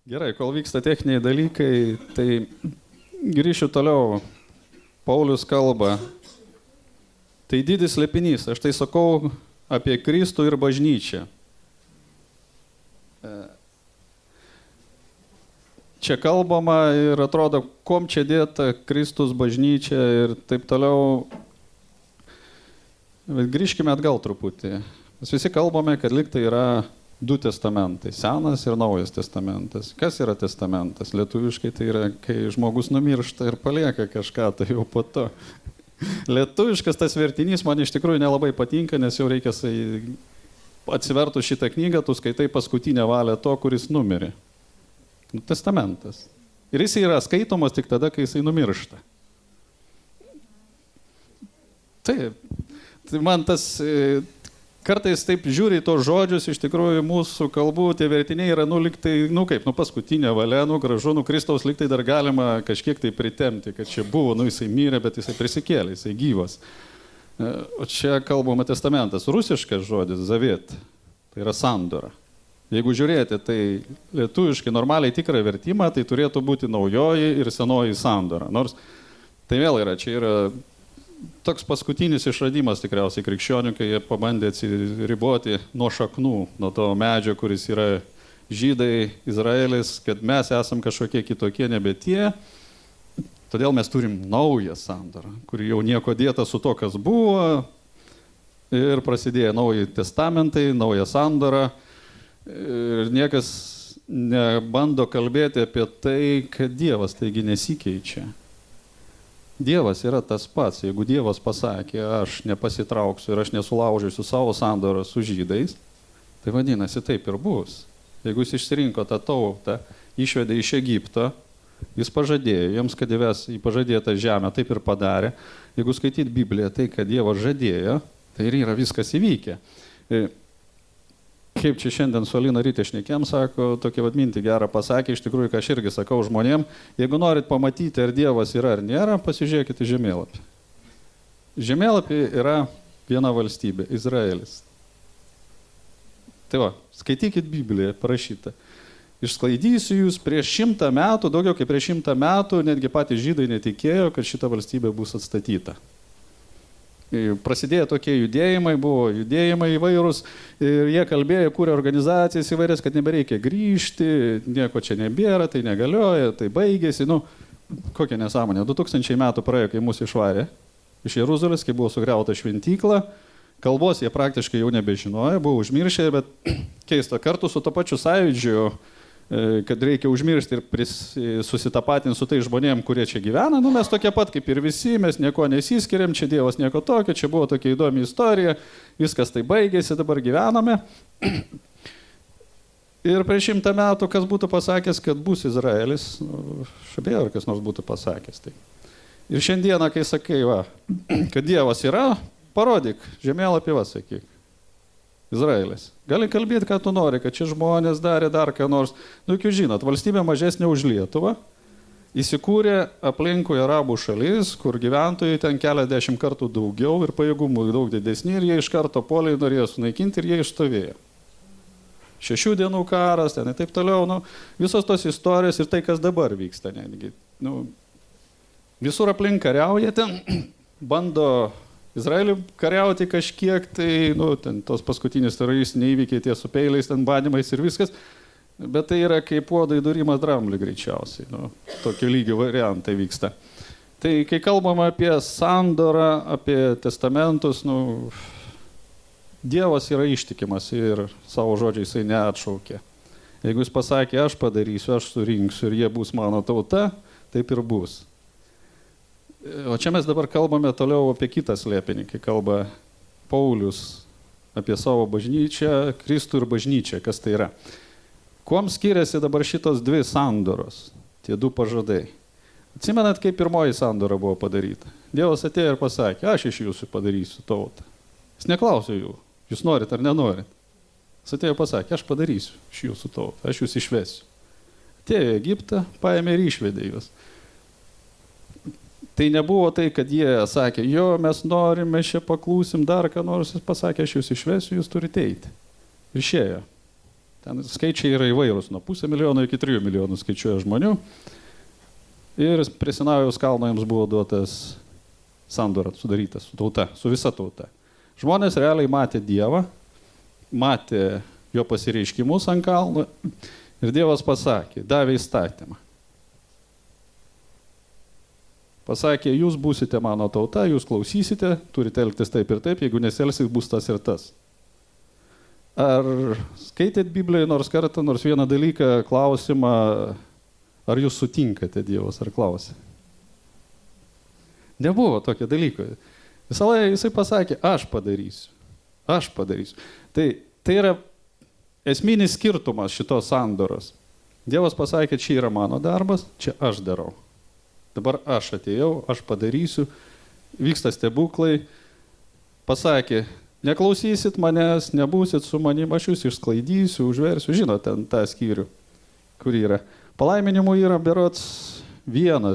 Gerai, kol vyksta techniniai dalykai, tai grįšiu toliau. Paulius kalba. Tai didis slėpinys. Aš tai sakau apie Kristų ir bažnyčią. Čia kalbama ir atrodo, kom čia dėta Kristus, bažnyčia ir taip toliau. Bet grįžkime atgal truputį. Mes visi kalbame, kad lyg tai yra du testamentai. Senas ir naujas testamentas. Kas yra testamentas? Lietuviškai tai yra, kai žmogus numiršta ir palieka kažką, tai jau po to. Lietuviškas tas vertinys man iš tikrųjų nelabai patinka, nes jau reikia atsivertų šitą knygą, tu skaitai paskutinę valią to, kuris numirė. Testamentas. Ir jis yra skaitomas tik tada, kai jisai numiršta. Taip. Tai man tas kartais taip žiūri į tos žodžius, iš tikrųjų mūsų kalbų tie vertiniai yra, liktai, kaip, paskutinė valia, gražu, Kristaus liktai dar galima kažkiek tai pritemti, kad čia buvo, jisai mirė, bet jisai prisikėlė, jisai gyvas. O čia kalbama testamentas, rusiškas žodis, zavet, tai yra sandora. Jeigu žiūrėti, tai lietuviškai normaliai tikrą vertimą, tai turėtų būti naujoji ir senoji sandora. Nors tai vėl yra, čia yra toks paskutinis išradimas tikriausiai krikščionių, kai jie pabandė atsiriboti nuo šaknų, nuo to medžio, kuris yra žydai, Izraelis, kad mes esam kažkokie kitokie, nebe tie. Todėl mes turim naują sandorą, kuri jau nieko dėta su to, kas buvo. Ir prasidėjo nauji testamentai, nauja sandora. Ir niekas nebando kalbėti apie tai, kad Dievas taigi nesikeičia. Dievas yra tas pats. Jeigu Dievas pasakė, aš nepasitrauksiu ir aš nesulaužysiu savo sandorą su žydais, tai vadinasi taip ir bus. Jeigu jis išsirinko tą tautą, išvedė iš Egipto, jis pažadėjo jiems, kad įves į pažadėtą žemę, taip ir padarė. Jeigu skaityt Bibliją, tai, kad Dievas žadėjo, tai ir yra viskas įvykę. Kaip čia šiandien su Alina ryte šnekėm, sako, tokia mintį gerą pasakė, iš tikrųjų, ką aš irgi sakau žmonėm, jeigu norit pamatyti, ar Dievas yra ar nėra, pasižiūrėkite žemėlapį. Žemėlapį yra viena valstybė, Izraelis. Tai va, skaitykit Bibliją, parašyta. Išsklaidysiu jūs prieš 100 metų, daugiau kaip prieš 100 metų, netgi patys žydai netikėjo, kad šita valstybė bus atstatyta. Prasidėjo tokie judėjimai, buvo judėjimai įvairūs ir jie kalbėjo, kūrė organizacijas įvairias, kad nebereikia grįžti, nieko čia nebėra, tai negalioja, tai baigėsi. Kokia nesąmonė. 2000 metų praėjo, kai mus išvarė iš Jeruzalės, kai buvo sugriauta šventykla. Kalbos jie praktiškai jau nebežinojo, buvo užmiršę, bet keista, kartu su to pačiu sąjūdžiu, kad reikia užmiršti ir susitapatinti su tai žmonėm, kurie čia gyvena. Mes tokie pat kaip ir visi, mes nieko nesiskiriam, čia Dievas nieko tokio, čia buvo tokia įdomi istorija, viskas tai baigėsi, dabar gyvename. Ir prieš 100 metų, kas būtų pasakęs, kad bus Izraelis, šabėjo, ar kas nors būtų pasakęs. Tai. Ir šiandieną, kai sakai, kad Dievas yra, parodyk, žemėlapį sakyk. Izraelis. Gali kalbėti, ką tu nori, kad čia žmonės darė dar ką nors. Jūs žinot, valstybė mažesnė už Lietuvą, įsikūrė aplinkui arabų šalis, kur gyventojai ten keliasdešimt kartų daugiau ir pajėgumų daug didesni ir jie iš karto poliai norėjo sunaikinti ir jie išstovėjo. 6 dienų karas, ten ir taip toliau, visos tos istorijos ir tai, kas dabar vyksta netgi. Visur aplink kariauja ten, bando Izraeliui kariauti kažkiek, tai, ten tos paskutinis teroristiniai įvykiai, tie su peiliais, ten badimais ir viskas, bet tai yra kaip puodai dūrimas dramblį greičiausiai, tokio lygio variantai vyksta. Tai kai kalbama apie sandorą, apie testamentus, Dievas yra ištikimas ir savo žodžiais jisai neatšaukė. Jeigu jis pasakė, aš padarysiu, aš surinksiu ir jie bus mano tauta, taip ir bus. O čia mes dabar kalbame toliau apie kitą slėpinį, kai kalba Paulius apie savo bažnyčią, Kristų ir bažnyčią, kas tai yra. Kuom skiriasi dabar šitos dvi sandoros, tie du pažadai? Atsimenat, kaip pirmoji sandora buvo padaryta? Dievas atėjo ir pasakė, aš iš jūsų padarysiu tautą. Jis neklausė jų, jūs norit ar nenorit. Jis atėjo ir pasakė, aš padarysiu iš jūsų tautą, aš jūs išvesiu. Atėjo į Egiptą, paėmė ir išvedė juos. Tai nebuvo tai, kad jie sakė, jo, mes norim, mes čia paklūsim dar ką nors, jis pasakė, aš jūs išvesiu, jūs turite eiti. Ir išėjo. Ten skaičiai yra įvairūs, nuo 500 000 iki 3 milijonų skaičiuoja žmonių. Ir prie Sinajaus kalno jiems buvo duotas sandora sudarytas su tauta, su visa tauta. Žmonės realiai matė Dievą, matė jo pasireiškimus ant kalno ir Dievas pasakė, davė įstatymą. Pasakė, jūs būsite mano tauta, jūs klausysite, turite elgtis taip ir taip, jeigu nesielgsit, bus tas ir tas. Ar skaitėt Biblijoje nors kartą, nors vieną dalyką, klausimą, ar jūs sutinkate Dievas, ar klausė? Nebuvo tokio dalyko. Visą laiką jisai pasakė, aš padarysiu. Tai yra esminis skirtumas šitos sandoros. Dievas pasakė, čia yra mano darbas, čia aš darau. Dabar aš atėjau, aš padarysiu, vyksta stebuklai, pasakė, neklausysit manęs, nebūsit su manim, aš jūs išsklaidysiu, užversiu, žinot, ten tą skyrių, kur yra. Palaiminimų yra berods 1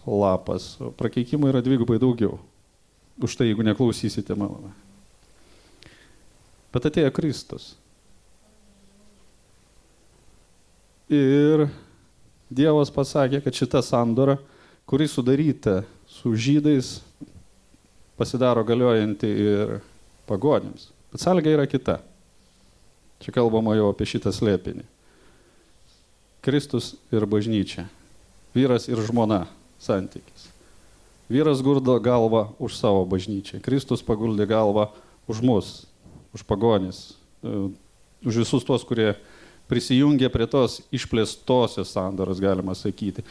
lapas, o prakeikimų yra 2 daugiau. Už tai, jeigu neklausysite mano. Bet atėjo Kristus. Ir Dievas pasakė, kad šita sandora, kuri sudaryta su žydais, pasidaro galiojanti ir pagonims. Bet sąlyga yra kita. Čia kalbama jau apie šitą slėpinį. Kristus ir bažnyčia. Vyras ir žmona santykis. Vyras gurdo galvą už savo bažnyčią. Kristus paguldė galvą už mus, už pagonis, už visus tuos, kurie prisijungė prie tos išplėstosios sandoros, galima sakyti.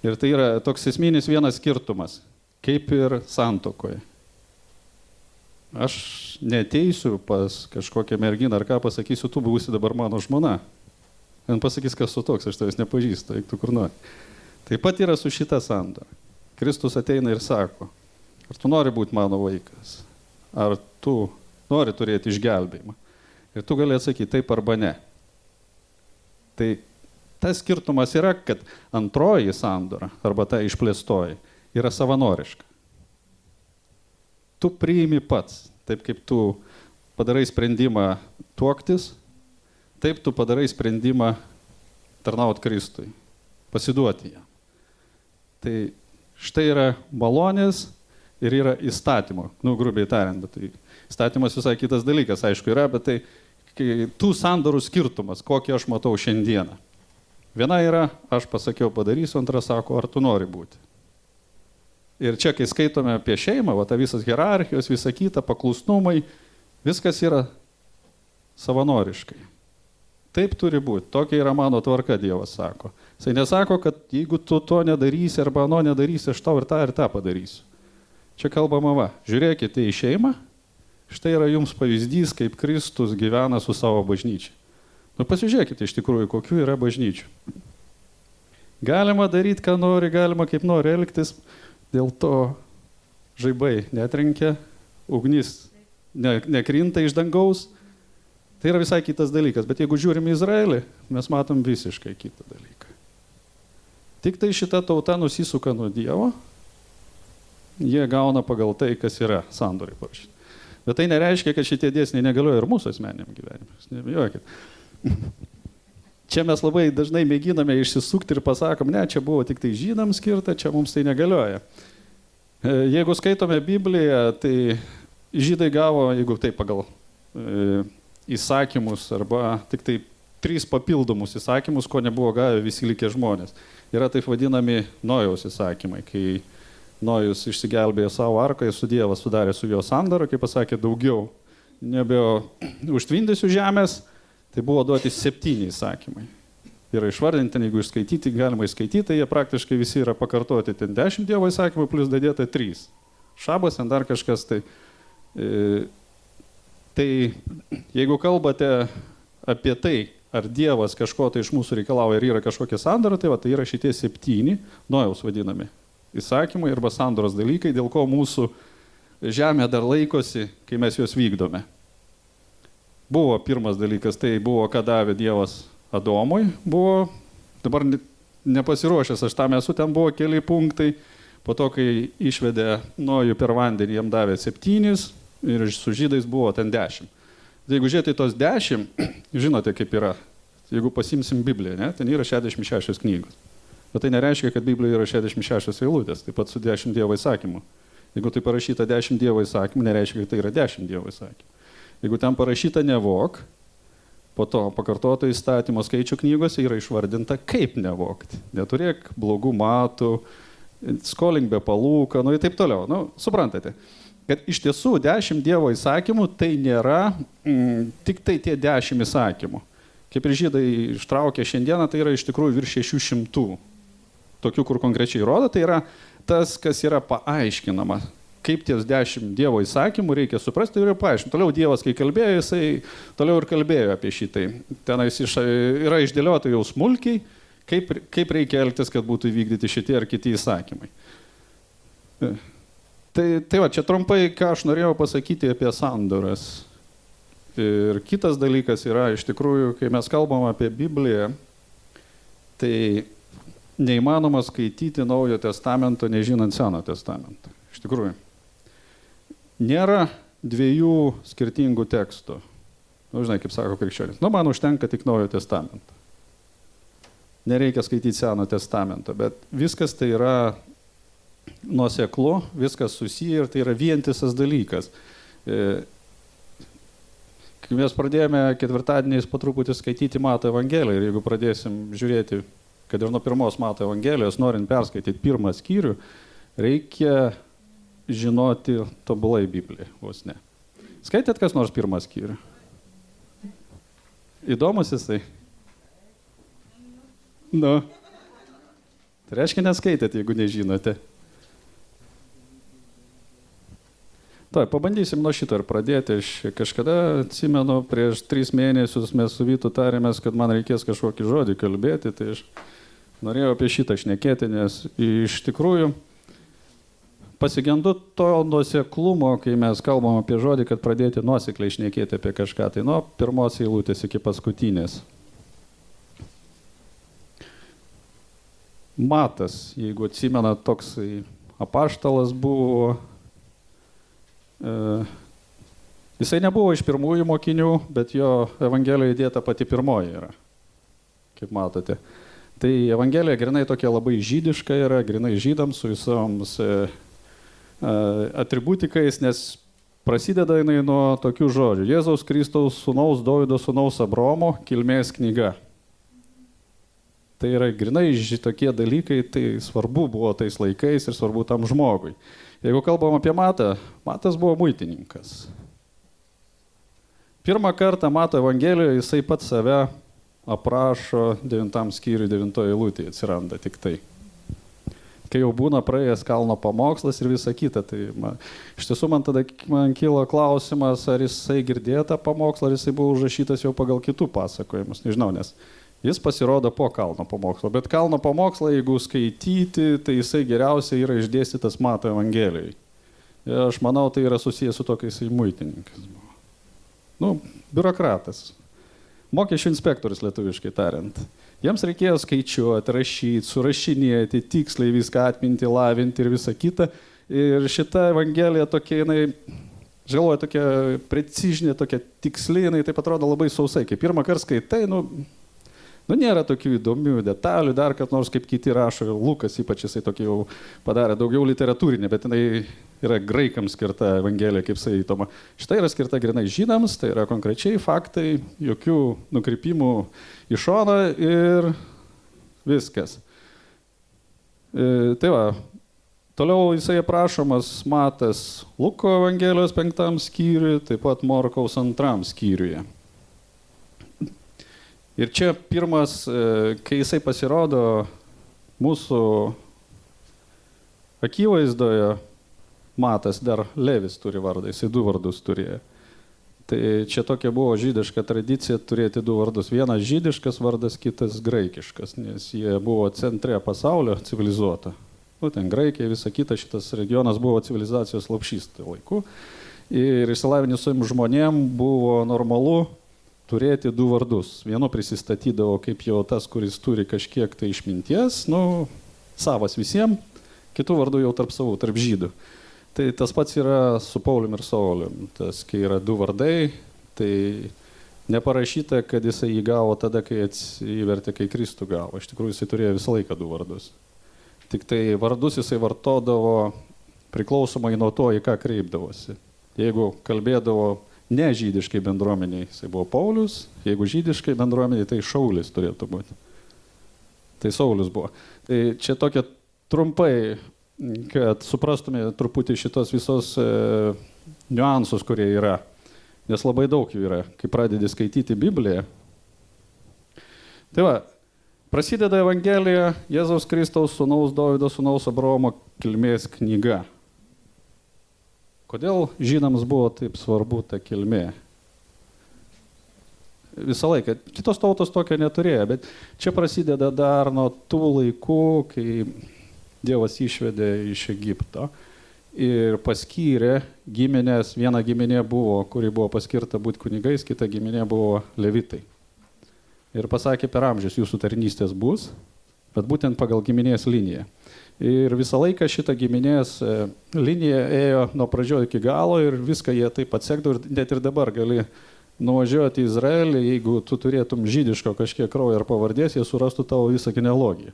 Ir tai yra toks esminis vienas skirtumas, kaip ir santuokoje. Aš neteisiu pas kažkokią merginą ar ką, pasakysiu, tu būsi dabar mano žmona. Man pasakys, kas su toks, aš tavęs nepažįstu, eik tu kur nori. Taip pat yra su šita sandora. Kristus ateina ir sako, ar tu nori būti mano vaikas, ar tu nori turėti išgelbėjimą. Ir tu gali atsakyti taip arba ne. Tai tas skirtumas yra, kad antroji sandora, arba ta išplėstoji, yra savanoriška. Tu priimi pats, taip kaip tu padarai sprendimą tuoktis, taip tu padarai sprendimą tarnauti Kristui, pasiduoti jam. Tai štai yra malonės ir yra įstatymo, grubiai tariant, bet tai įstatymas visai kitas dalykas, aišku, yra, bet tai tų sandorų skirtumas, kokį aš matau šiandieną. Viena yra, aš pasakiau padarysiu, antra sako, ar tu nori būti. Ir čia, kai skaitome apie šeimą, ta visas hierarchijos, visa kita, paklusnumai, viskas yra savanoriškai. Taip turi būti, tokia yra mano tvarka, Dievas sako. Jisai nesako, kad jeigu tu to nedarysi arba ano nedarysi, aš tau ir tą padarysiu. Čia kalbama, žiūrėkite į šeimą, štai yra jums pavyzdys, kaip Kristus gyvena su savo bažnyčia. Pasižiūrėkite iš tikrųjų, kokių yra bažnyčių. Galima daryti, ką nori, galima kaip nori elgtis, dėl to žaibai netrenkia, ugnis nekrinta iš dangaus. Tai yra visai kitas dalykas, bet jeigu žiūrim į Izraelį, mes matom visiškai kitą dalyką. Tik tai šita tauta nusisuka nuo Dievo, jie gauna pagal tai, kas yra sandoriai parašyti. Bet tai nereiškia, kad šitie dėsniai negalioja ir mūsų asmeniniam gyvenimui. Nebijokit. Čia mes labai dažnai mėginame išsisukti ir pasakom, ne, čia buvo tik tai žydams skirta, čia mums tai negalioja. Jeigu skaitome Bibliją, tai žydai gavo, jeigu tai pagal įsakymus, arba tik tai 3 papildomus įsakymus, ko nebuvo gavę visi likę žmonės. Yra taip vadinami Nojaus įsakymai, kai Nojus išsigelbėjo savo arką ir su Dievas sudarė su jo sandorą, kaip pasakė, daugiau nebeužtvindysiu žemės, tai buvo duoti 7 įsakymai. Yra išvardinti, jeigu išskaityti, galima išskaityti, tai jie praktiškai visi yra pakartoti, ten 10 Dievo įsakymų plus dadėta 3. Šabas, ten dar kažkas, tai jeigu kalbate apie tai, ar Dievas kažko tai iš mūsų reikalauja ir yra kažkokia sandora, tai yra šitie 7 Nojaus vadinami įsakymai arba sandoros dalykai, dėl ko mūsų žemė dar laikosi, kai mes juos vykdome. Buvo pirmas dalykas, tai buvo, ką davė Dievas Adomui, buvo, dabar nepasiruošęs, aš tam esu, ten buvo keli punktai, po to, kai išvedė Nojų per vandenį, jam davė 7 ir su žydais buvo ten 10. Jeigu žiūrėti tos 10, žinote, kaip yra, Jeigu pasimsim Bibliją, ne, ten yra 66 knygos. Bet tai nereiškia, kad Biblijoje yra 66 eilutės, taip pat su 10 Dievo įsakymų. Jeigu tai parašyta 10 Dievo įsakymų, nereiškia, kad tai yra 10 Dievo įsakymų. Jeigu ten parašyta nevok, po to pakartoto įstatymo skaičių knygose yra išvardinta, kaip nevokti. Neturėk blogų matų, skolink be palūkanų ir taip toliau. Nu, suprantate, kad iš tiesų 10 Dievo įsakymų tai nėra tik tai tie 10 įsakymų. Kaip ir žydai ištraukė šiandieną, tai yra iš tikrųjų virš 600. Tokių, kur konkrečiai rodo, tai yra tas, kas yra paaiškinama. Kaip ties 10 Dievo įsakymų reikia suprasti ir paaiškinti. Toliau Dievas, kai kalbėjo, jisai toliau ir kalbėjo apie šitai. Tenais yra išdėliota jau smulkiai, kaip reikia elgtis, kad būtų įvykdyti šitie ar kiti įsakymai. Tai va, čia trumpai, ką aš norėjau pasakyti apie sandoras. Ir kitas dalykas yra, iš tikrųjų, kai mes kalbam apie Bibliją, tai neįmanoma skaityti Naujojo testamento, nežinant Senojo testamento. Iš tikrųjų. Nėra dviejų skirtingų tekstų. Nu, žinai, kaip sako krikščionis. Nu, man užtenka tik Naujojo testamento. Nereikia skaityti Senojo testamento, bet viskas tai yra nuoseklu, viskas susiję ir tai yra vientisas dalykas. Kai mes pradėjome ketvirtadieniais po truputį skaityti Mato Evangeliją ir jeigu pradėsim žiūrėti, kad ir nuo pirmos Mato Evangelijos, norint perskaityti pirmą skyrių, reikia žinoti tobulai Bibliją, vos ne. Skaitėt kas nors pirmą skyrių? Įdomus jisai? Nu. Tai reiškia neskaitėt, jeigu nežinote. Tai, pabandysim nuo šito ir pradėti. Aš kažkada atsimenu, prieš 3 mėnesius mes su Vytu tarėmės, kad man reikės kažkokį žodį kalbėti, tai aš norėjau apie šitą šnekėti, nes iš tikrųjų pasigendu to nuoseklumo, kai mes kalbam apie žodį, kad pradėti nuosekliai šnekėti apie kažką, tai nuo pirmos eilutės iki paskutinės. Matas, jeigu atsimena, toksai apaštalas buvo, jisai nebuvo iš pirmųjų mokinių, bet jo Evangelijoje įdėta pati pirmoji yra, kaip matote. Tai Evangelija grinai tokia labai žydiška yra, grinai žydams su visoms atributikais, nes prasideda jinai nuo tokių žodžių. Jėzaus Kristaus sūnaus Dovydo sūnaus Abromo kilmės knyga. Tai yra grinai tokie dalykai, tai svarbu buvo tais laikais ir svarbu tam žmogui. Jeigu kalbam apie Matą, Matas buvo muitininkas. Pirmą kartą Mato Evangelijoje jisai pats save aprašo 9 skyriui 9 eilutėje, atsiranda tik tai. Kai jau būna praėjęs kalno pamokslas ir visa kita, tai iš tiesų man kilo klausimas, ar jisai girdėjo tą pamokslą, ar jisai buvo užrašytas jau pagal kitų pasakojimus, nežinau, nes jis pasirodo po kalno pamokslo, bet kalno pamokslą, jeigu skaityti, tai jisai geriausiai yra išdėstytas Mato Evangelijoje. Aš manau, tai yra susijęs su to, kai jisai muitininkas buvo. Nu, biurokratas. Mokesčių inspektorius, lietuviškai tariant. Jiems reikėjo skaičiuoti, rašyti, surašinėti, tiksliai viską atminti, lavinti ir visą kitą. Ir šita Evangelija tokia, jinai, žaloja tokia precizinė, tokia tiksli, jinai taip atrodo labai sausai. Kai pirmą kartą skaitai, nėra tokių įdomių detalių, dar kad nors kaip kiti rašo, Lukas ypač jisai tokį jau padarė daugiau literatūrinė, bet jinai yra graikams skirta Evangelija, kaip sakytoma. Štai yra skirta grinai žydams, tai yra konkrečiai faktai, jokių nukrypimų į šoną ir viskas. Tai va, toliau jisai aprašomas Matas Luko Evangelijos 5 skyriui, taip pat Morkaus 2 skyriuje. Ir čia pirmas, kai jisai pasirodo mūsų akivaizdoje, Matas, dar Levis turi vardą, jisai 2 vardus turėjo. Tai čia tokia buvo žydiška tradicija turėti 2 vardus. Vienas žydiškas vardas, kitas graikiškas, nes jie buvo centre pasaulio civilizuota. Ten Graikija, visa kita, šitas regionas buvo civilizacijos lopšys tai laiku. Ir išsilavinusiam žmonėm buvo normalu turėti 2 vardus. Vienu prisistatydavo kaip jau tas, kuris turi kažkiek tai išminties, savas visiems, kitų vardų jau tarp savų, tarp žydų. Tai tas pats yra su Paulium ir Saulium. Tas, kai yra 2 vardai, tai Neparašyta, kad jisai jį gavo tada, kai atsivertė, kai Kristų gavo. Iš tikrųjų, jisai turėjo visą laiką 2 vardus. Tik tai vardus jisai vartodavo priklausomai nuo to, į ką kreipdavosi. Jeigu kalbėdavo ne žydiškai bendruomeniai, jisai buvo Paulius, jeigu žydiškai bendruomeniai, tai Šaulis turėtų būti. Tai Saulius buvo. Tai čia tokia trumpai, kad suprastume truputį šitos visos niuansus, kurie yra. Nes labai daug jų yra, kai pradedi skaityti Bibliją. Tai va, prasideda Evangelija Jėzaus Kristaus sūnaus Dovydo sūnaus Abraomo kilmės knyga. Kodėl žydams buvo taip svarbu ta kilmė? Visą laiką. Kitos tautos tokio neturėjo, bet čia prasideda dar nuo tų laikų, kai Dievas išvedė iš Egipto ir paskyrė giminės. Viena giminė buvo, kuri buvo paskirta būti kunigais, kita giminė buvo levitai. Ir pasakė, per amžius jūsų tarnystės bus, bet būtent pagal giminės liniją. Ir visą laiką šitą giminės liniją ėjo nuo pradžio iki galo ir viską jie taip atsekdavo. Ir net ir dabar gali nuvažiuoti į Izraelį, jeigu tu turėtum žydiško kažkiek kraujo ar pavardės, jie surastų tavo visą genealogiją.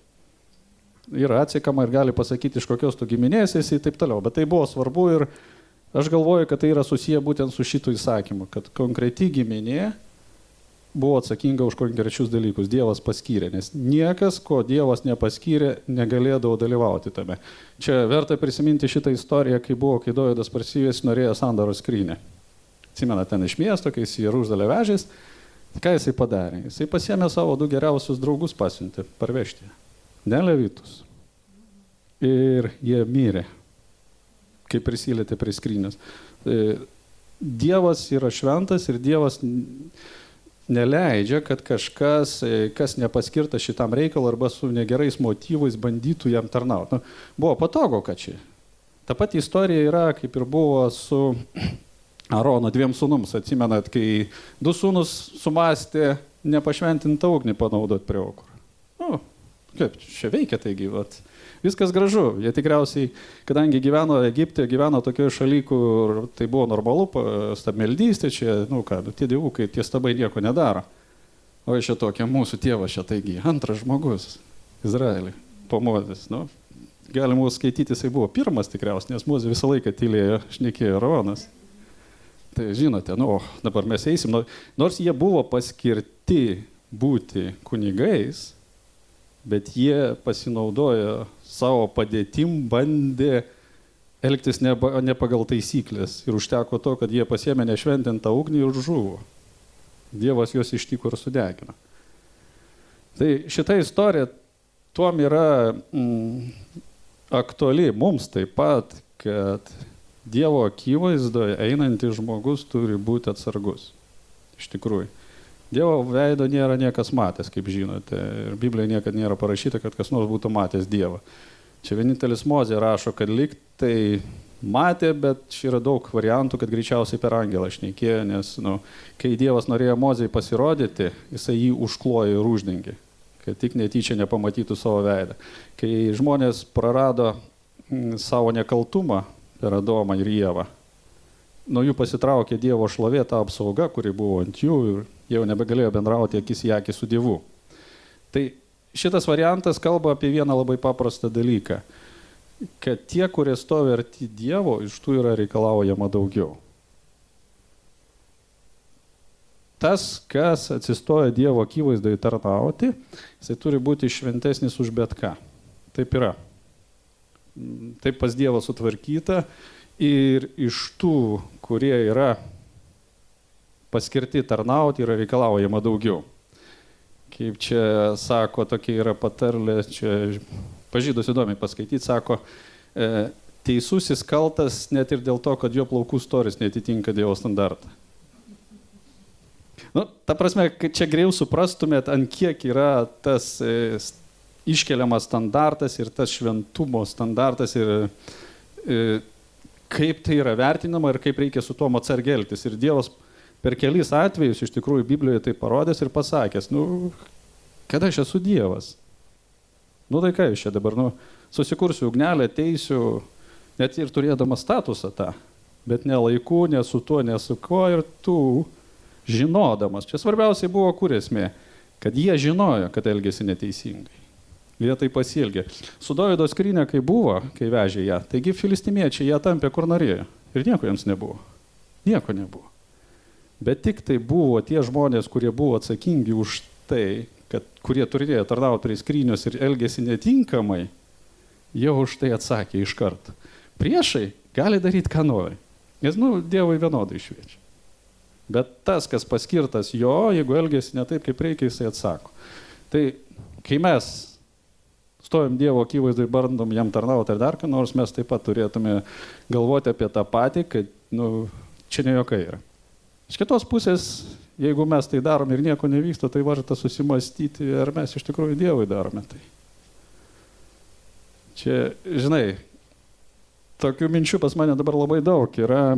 Yra atsekama ir gali pasakyti, iš kokios tu giminės esi ir taip toliau. Bet tai buvo svarbu ir aš galvoju, kad tai yra susiję būtent su šitų įsakymu, kad konkreti giminė buvo atsakinga už konkrečius dalykus. Dievas paskyrė, nes niekas, ko Dievas nepaskyrė, negalėdavo dalyvauti tame. Čia verta prisiminti šitą istoriją, kai Dovydas parsivedęs, norėjo sandoros skrynią. Atsimena ten iš miesto, kai jis į Jeruzalę vežės, ką jisai padarė? Jisai pasiėmė savo 2 geriausius draugus pasiuntė parvežti, ne levitus. Ir jie mirė, kai prisilietė prie skrynios. Dievas yra šventas ir Dievas neleidžia, kad kažkas, kas nepaskirta šitam reikalui arba su negerais motyvais bandytų jam tarnauti. Buvo patogu, kad čia. Ta pati istorija yra, kaip ir buvo su Arono 2 sūnums. Atsimenat, kai 2 sūnus sumastė nepašventintą ugnį panaudoti prie aukuro. Kaip čia veikia taigi, vat. Viskas gražu. Jie tikriausiai, kadangi gyveno Egipte, gyveno tokioje šalyje, kur tai buvo normalu, stabmeldystė, čia, tie dievukai, tie stabai nieko nedaro. O čia tokia mūsų tėvas čia, taigi, antras žmogus Izraelį, po Mozės. Galima skaityti, jisai buvo pirmas tikriausiai, nes Mozė visą laiką tylėjo, šnekėjo Aronas. Tai žinote, dabar mes eisim, nors jie buvo paskirti būti kunigais, bet jie pasinaudojo savo padėtim, bandė elgtis ne pagal taisyklės ir užteko to, kad jie pasiėmė nešventintą ugnį ir žuvo. Dievas juos ištiko ir sudegino. Tai šita istorija tuom yra aktuali mums taip pat, kad Dievo akivaizdoje einantis žmogus turi būti atsargus. Iš tikrųjų. Dievo veido nėra niekas matęs, kaip žinote. Ir Biblijoje niekad nėra parašyta, kad kas nors būtų matęs Dievą. Čia vienintelis Mozė rašo, kad lyg tai matė, bet čia yra daug variantų, kad greičiausiai per angelą šnekėjo, nes kai Dievas norėjo Mozei pasirodyti, jisai jį užklojo ir uždengė, kad tik netyčia nepamatytų savo veidą. Kai žmonės prarado savo nekaltumą per Adomą ir Ievą, nuo jų pasitraukė Dievo šlovė, ta apsauga, kuri buvo ant jų ir jie jau nebegalėjo bendrauti akis į akį su Dievu. Tai šitas variantas kalba apie vieną labai paprastą dalyką, kad tie, kurie stovi arti Dievo, iš tų yra reikalaujama daugiau. Tas, kas atsistoja Dievo akivaizdoje tarnauti, jisai turi būti šventesnis už bet ką. Taip yra. Taip pas Dievą sutvarkyta ir iš tų, kurie yra paskirti tarnauti, yra reikalaujama daugiau. Kaip čia sako, tokia yra patarlė, čia pažydus įdomiai paskaityti, sako, teisusis kaltas net ir dėl to, kad jo plaukų storis neatitinka Dievo standartą. Ta prasme, kad čia geriau suprastumėt, ant kiek yra tas iškeliamas standartas ir tas šventumo standartas ir kaip tai yra vertinama ir kaip reikia su tuo atsargiai elgtis. Ir Dievas per kelis atvejus iš tikrųjų Biblijoje tai parodęs ir pasakęs, kad aš esu Dievas. Tai ką jūs čia dabar, susikursiu ugnelę, ateisiu, net ir turėdamas statusą tą, bet ne laiku, ne su tuo, ne su kuo ir tu žinodamas. Čia svarbiausiai buvo kur esmė, kad jie žinojo, kad elgėsi neteisingai. Jie tai pasielgė. Su Dovydo skrynia, kai buvo, kai vežė ją, taigi filistimiečiai ją tampė kur norėjo. Ir nieko jiems nebuvo. Nieko nebuvo. Bet tik tai buvo tie žmonės, kurie buvo atsakingi už tai, kad kurie turėjo tarnauti prie skrynios ir elgėsi netinkamai, jie už tai atsakė iš karto. Priešai gali daryti, ką nori. Nes, Dievui vienodai šviečia. Bet tas, kas paskirtas jo, jeigu elgėsi ne taip, kaip reikia, jisai atsako. Tai, kai mes stovim Dievo akivaizdai, bandom jam tarnauti ar dar ką nors, mes taip pat turėtume galvoti apie tą patį, kad, čia ne jokai yra. Iš kitos pusės, jeigu mes tai darom ir nieko nevyksta, tai varta susimastyti, ar mes iš tikrųjų Dievui darome tai. Čia, žinai, tokių minčių pas mane dabar labai daug yra,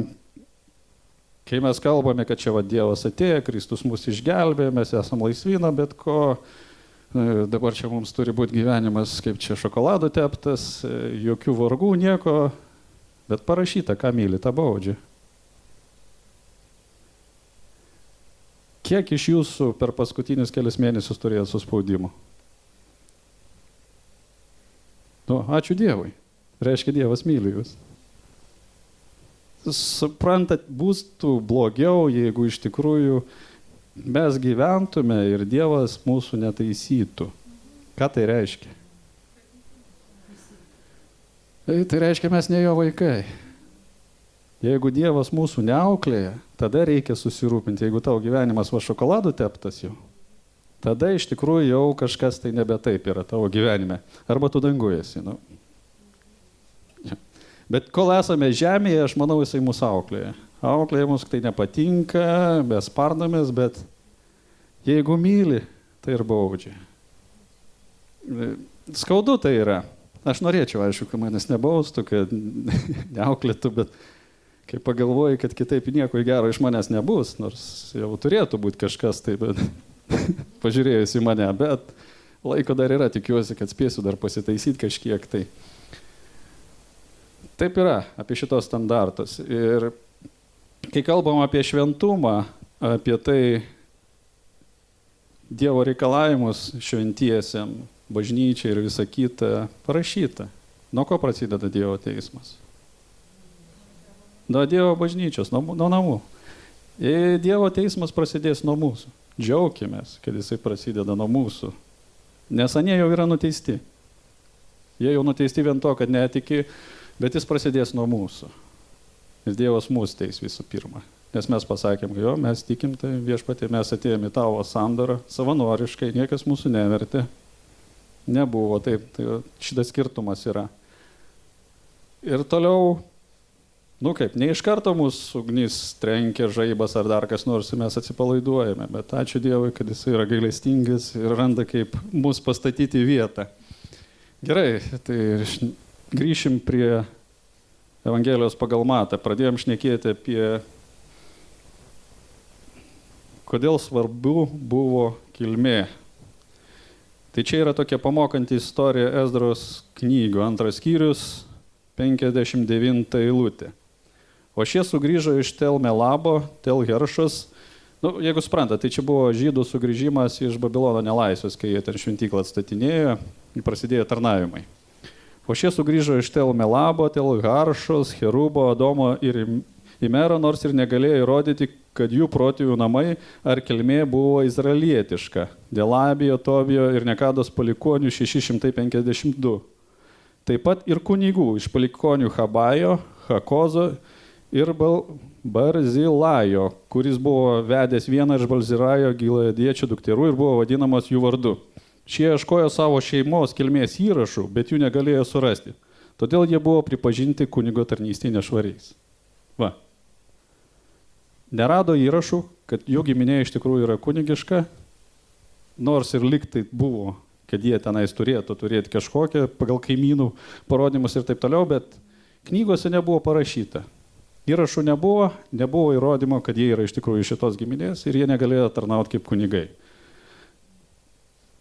kai mes kalbame, kad čia Dievas atėjo, Kristus mus išgelbė, mes esam laisvina, bet ko, dabar čia mums turi būti gyvenimas, kaip čia šokolado teptas, jokių vargų, nieko, bet parašyta, ką myli, tą baudžia. Kiek iš jūsų per paskutinius kelias mėnesius turėjo suspaudimų? Ačiū Dievui. Reiškia, Dievas myli jūs. Suprantat, būtų blogiau, jeigu iš tikrųjų mes gyventume ir Dievas mūsų netaisytų. Ką tai reiškia? Tai reiškia, mes ne jo vaikai. Jeigu Dievas mūsų neauklėja, tada reikia susirūpinti. Jeigu tavo gyvenimas šokoladu teptas jau, tada iš tikrųjų jau kažkas tai nebe taip yra tavo gyvenime. Arba tu dangujasi. Bet kol esame žemėje, aš manau, jisai mūsų auklėja. Auklėja mus, tai nepatinka, mes spardamės, bet jeigu myli, tai ir baudžia. Skaudu tai yra. Aš norėčiau, aišku, kad manęs nebaustų, kad neauklėtų, bet kai pagalvoju, kad kitaip nieko gero iš manęs nebus, nors jau turėtų būti kažkas tai, bet pažiūrėjus į mane, bet laiko dar yra, tikiuosi, kad spėsiu dar pasitaisyti kažkiek tai. Taip yra apie šitos standartus. Ir kai kalbam apie šventumą, apie tai Dievo reikalavimus šventiesiam, bažnyčiai ir visa kita, parašyta. Nuo ko prasideda Dievo teismas? Nuo Dievo bažnyčios, nuo namų. Ir Dievo teismas prasidės nuo mūsų. Džiaukimės, kad jisai prasideda nuo mūsų. Nes anie jau yra nuteisti. Jie jau nuteisti vien to, kad netiki, bet jis prasidės nuo mūsų. Ir Dievas mūsų teis visų pirma. Nes mes pasakėm, jo, mes tikim, tai viešpatie, mes atėjome į tavo sandarą savanoriškai, niekas mūsų nevertė. Nebuvo taip, tai šitas skirtumas yra. Ir toliau, ne iš karto mūsų ugnis trenkia, žaibas ar dar kas nors, mes atsipalaiduojame, bet ačiū Dievui, kad jis yra gailestingas ir randa, kaip mus pastatyti į vietą. Gerai, tai grįšim prie Evangelijos pagal Matą. Pradėjom šnekėti apie, kodėl svarbu buvo kilmė. Tai čia yra tokia pamokanti istorija Ezdros knygų, 2 skyrius, 59 eilutė. O šie sugrįžo iš Tel Melabo, Tel Heršos. Jeigu suprantate, tai čia buvo žydų sugrįžimas iš Babilono nelaisvės, kai jie ten šventyklą atstatinėjo ir prasidėjo tarnavimai. O šie sugrįžo iš Tel Melabo, Tel Haršos, Herubo, Adomo ir Imero, nors ir negalėjo įrodyti, kad jų protėvių namai ar kilmė buvo izraelietiška. Dėl Abijo, Tobijo ir Nekados palikonių 652. Taip pat ir kunigų iš palikonių Habajo, Hakozo ir Barzilajo, kuris buvo vedęs vieną iš Balzirajo gileadiečių dukterų ir buvo vadinamas jų vardu. Šie ieškojo savo šeimos kilmės įrašų, bet jų negalėjo surasti. Todėl jie buvo pripažinti kunigo tarnystėje nešvariais. Nerado įrašų, kad jų giminė iš tikrųjų yra kunigiška, nors ir liktai buvo, kad jie tenais turėtų turėti kažkokią pagal kaimynų parodymus ir taip toliau, bet knygose nebuvo parašyta. Įrašų nebuvo įrodymo, kad jie yra iš tikrųjų šitos giminės ir jie negalėjo tarnauti kaip kunigai.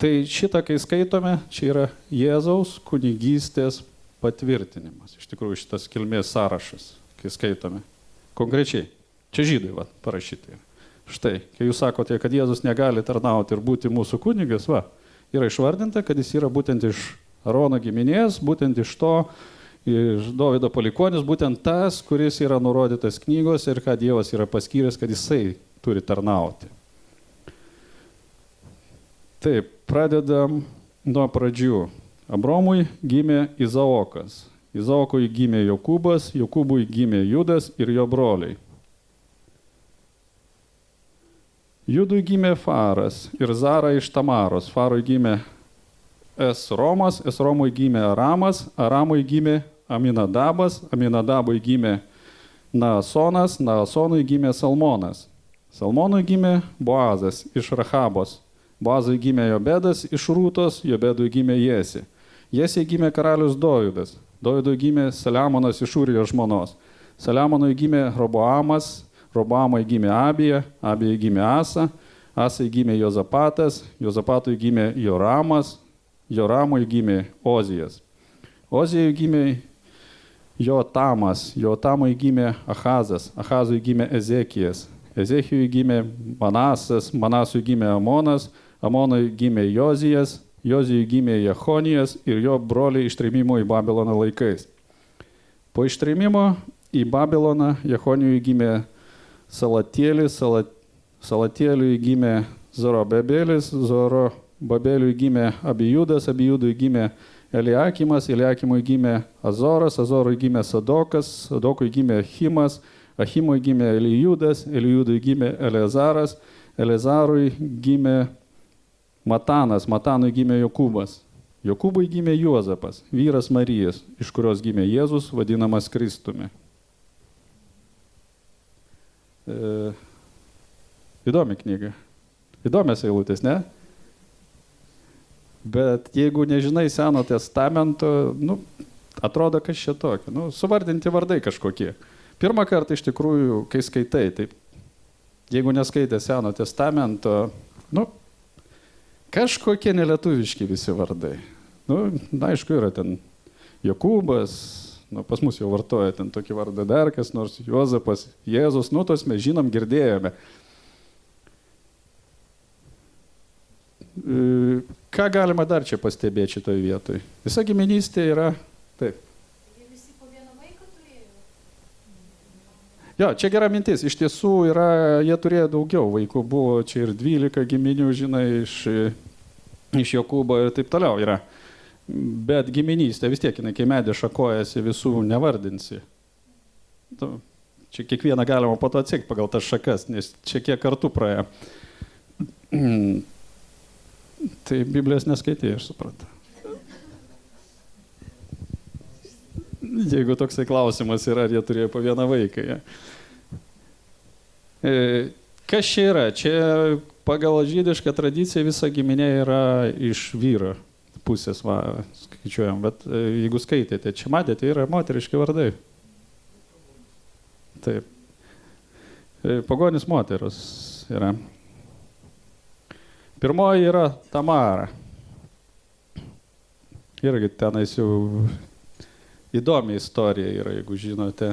Tai šitą, kai skaitome, čia yra Jėzaus kunigystės patvirtinimas. Iš tikrųjų šitas kilmės sąrašas, kai skaitome. Konkrečiai, čia žydai parašyti. Štai, kai jūs sakote, kad Jėzus negali tarnauti ir būti mūsų kunigas, yra išvardinta, kad jis yra būtent iš Arono giminės, būtent iš to, iš Dovydo palikuonis, būtent tas, kuris yra nurodytas knygos ir ką Dievas yra paskyręs, kad jisai turi tarnauti. Taip, pradedam nuo pradžių. Abromui gimė Izaokas. Izaokui gimė Jokūbas, Jokūbui gimė Judas ir jo broliai. Judui gimė Faras ir Zara iš Tamaros. Farui gimė Esromas, Esromui gimė Aramas, Aramui gimė Aminadabas, Aminadabui gimė Naasonas, Naasonui gimė Salmonas. Salmonui gimė Boazas iš Rahabos. Boazui gimė Jobedas iš Rūtos, Jobedui gimė Jesi. Jesi gimė karalius Dovydas. Dovydui gimė Saliamonas iš Ūrijos žmonos. Saliamonui gimė Roboamas, Roboamui gimė Abija, Abijai gimė Asa, Asai gimė Jozapatas, Jozapatui gimė Joramas, Joramui gimė Ozijas. Ozijui gimė Jotamas, Jotamui gimė Ahazas, Ahazui gimė Ezekijas, Ezekijui gimė Manasas, Manasui gimė Amonas, Amonui gimė Jozijas, Jozijui gimė Jechonijas ir jo broliai ištrėmimo į Babiloną laikais. Po ištrėmimo į Babiloną Jechonijui gimė Salatėlis, Salatėliui gimė Zorobabėlis, Zorobabėliui gimė Abijudas, Abijudui gimė Eliakimas, Eliakimui gimė Azoras, Azorui gimė Sadokas, Sadokui gimė Achimas, Achimui gimė Elijudas, Elijudui gimė Eleazaras, Eleazarui gimė Matanas, Matanui gimė Jokūbas. Jokūbui gimė Juozapas, vyras Marijas, iš kurios gimė Jėzus, vadinamas Kristumi. Įdomi knyga. Įdomias eilutės, ne? Bet jeigu nežinai Seno testamento, atrodo, kas čia tokio. Suvardinti vardai kažkokie. Pirmą kartą iš tikrųjų, kai skaitai, taip, jeigu neskaitė Seno testamento, kažkokie nelietuviški visi vardai. Aišku, yra ten Jokūbas, pas mus jau vartoja ten tokį vardą dar kas nors, Juozapas, Jėzus, tos mes žinom, girdėjome. Ką galima dar čia pastebėti šitoje vietoje? Visa giminystė yra taip. Jie visi po vieną vaiką turėjo? Jo, čia gera mintis. Iš tiesų jie turėjo daugiau vaikų. Buvo čia ir 12 giminių, žinai, iš Jokūbo ir taip toliau yra. Bet giminystė vis tiek, kai medė šakojasi, visų nevardinsi. Čia kiekvieną galima po to atsekti pagal tas šakas, nes čia kiek kartų praėjo. Tai Biblijos neskaitė, aš supratau. Jeigu toksai klausimas yra, ar jie turėjo po vieną vaiką. Ja. Kas čia yra? Čia pagal žydišką tradiciją visa giminė yra iš vyro pusės, skaičiuojam, bet jeigu skaitėte, čia matėte, yra moteriški vardai. Taip. Pagonis moteros yra. Pirmoji yra Tamara. Irgi tenais jau įdomi istorija yra, jeigu žinote.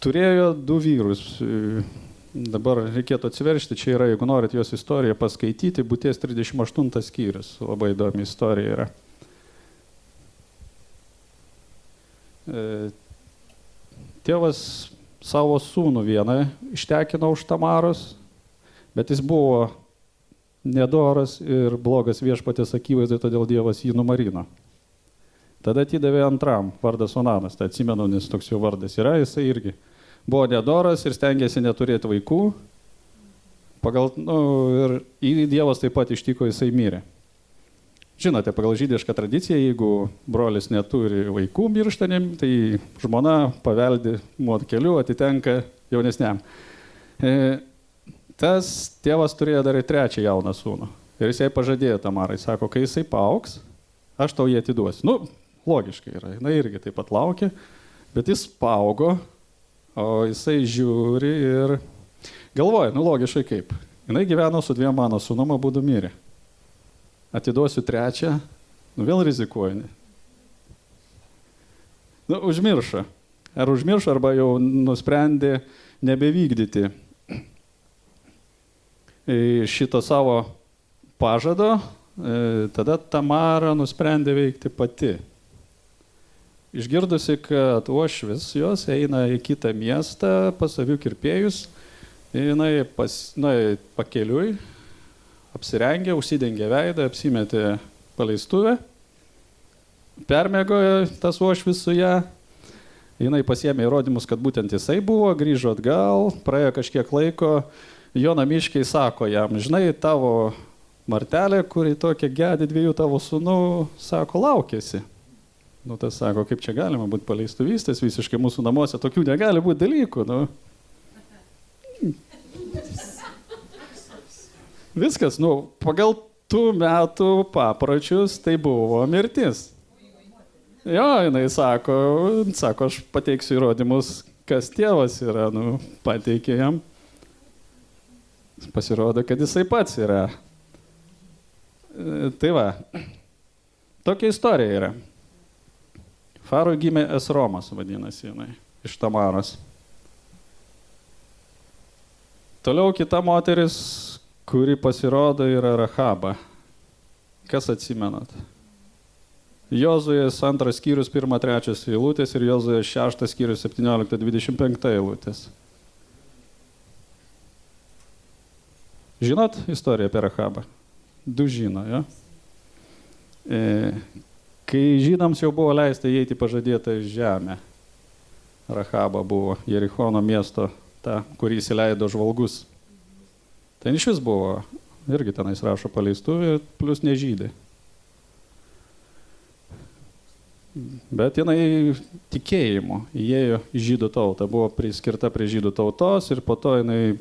Turėjo 2 vyrus. Dabar reikėtų atsiveršti, čia yra, jeigu norit jos istoriją paskaityti, Būties 38 skyrius, labai įdomi istorija yra. Tėvas savo sūnų vieną ištekino už Tamaros, bet jis buvo nedoras ir blogas viešpatės akivaizdai, todėl Dievas jį numarino. Tada atidavė antram, vardas Onanas, tai atsimenu, nes toks jo vardas yra, jisai irgi buvo nedoras ir stengiasi neturėti vaikų. Ir Dievas taip pat ištiko, jisai mirė. Žinote, pagal žydišką tradiciją, jeigu brolis neturi vaikų mirštanėm, tai žmona paveldi keliu, atitenka jaunesniam. Tas tėvas turėjo dar ir 3 jauną sūnų. Ir jisai pažadėjo Tamarai, sako, kai jisai paaugs, aš tau jį atiduosiu. Logiškai yra, jinai irgi taip pat laukia, bet jis paaugo, o jisai žiūri ir galvoja, logiškai kaip. Jinai gyveno su 2 mano sūnum, abudu mirė. Atiduosiu 3, vėl rizikuoju. Užmiršo. ar užmiršo, arba jau nusprendė nebevykdyti šito savo pažado, tada Tamara nusprendė veikti pati. Išgirdusi, kad uošvis jos eina į kitą miestą pas avių kirpėjus, jinai pakeliui apsirengė, užsidengė veidą, apsimetė paleistuvę, permiegojo tas uošvis su ją, jinai pasiėmė įrodymus, kad būtent jisai buvo, grįžo atgal, praėjo kažkiek laiko, jo namiškiai sako jam, žinai, tavo martelė, kuri tokia gedi dviejų tavo sūnų, sako, laukėsi. Nu, tas sako, kaip čia galima būti paleistuvystės, visiškai mūsų namuose tokių negali būti dalykų. Nu. Viskas, pagal tų metų papročius tai buvo mirtis. Jo, jinai sako, aš pateiksiu įrodymus, kas tėvas yra, pateikė jam. Pasirodo, kad jisai pats yra. Tai va, tokia istorija yra. Farui gimė Esromas, vadinasi jinai, iš Tamaros. Toliau kita moteris, kuri pasirodo, yra Rahaba. Kas atsimenat? Jozuės 2 skyrius 1-3 eilutės ir Jozuės 6 skyrius 17-25 eilutės. Žinot istoriją apie Rahabą? Du žino, jo? Kai žydams jau buvo leista įeiti į pažadėtą žemę, Rahaba buvo Jerichono miesto, ta, kurį įsileido žvalgus. Ten iš vis buvo, irgi tenais rašo paleistuvė, plus nežydai. Bet jinai tikėjimu įėjo į žydų tautą, buvo priskirta prie žydų tautos ir po to jinai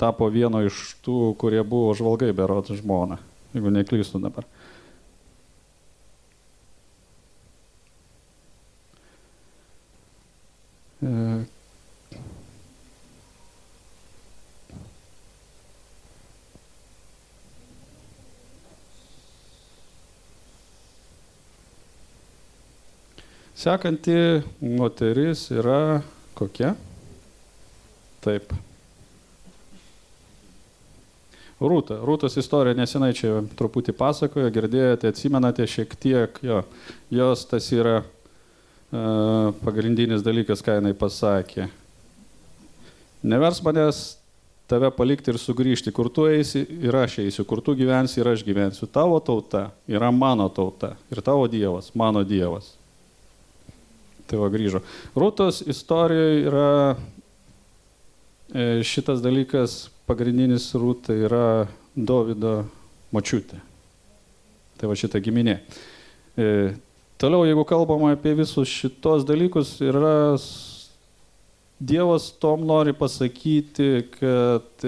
tapo vieno iš tų, kurie buvo žvalgai berot žmona, jeigu neklystu dabar. Sekanti moteris yra kokia? Taip. Rūta. Rūtos istorija nesenai čia truputį pasakojo, girdėjote, atsimenate šiek tiek, jos tas yra pagrindinis dalykas, ką jinai pasakė. Nevers manęs tave palikti ir sugrįžti, kur tu eisi ir aš eisiu, kur tu gyvensi ir aš gyvensiu. Tavo tauta yra mano tauta ir tavo dievas, mano dievas. Tai va grįžo. Rūtos istorijoje yra šitas dalykas, pagrindinis Rūta yra Dovydo močiutė. Tai va šita giminė. Toliau, jeigu kalbama apie visus šitos dalykus, yra Dievas tom nori pasakyti, kad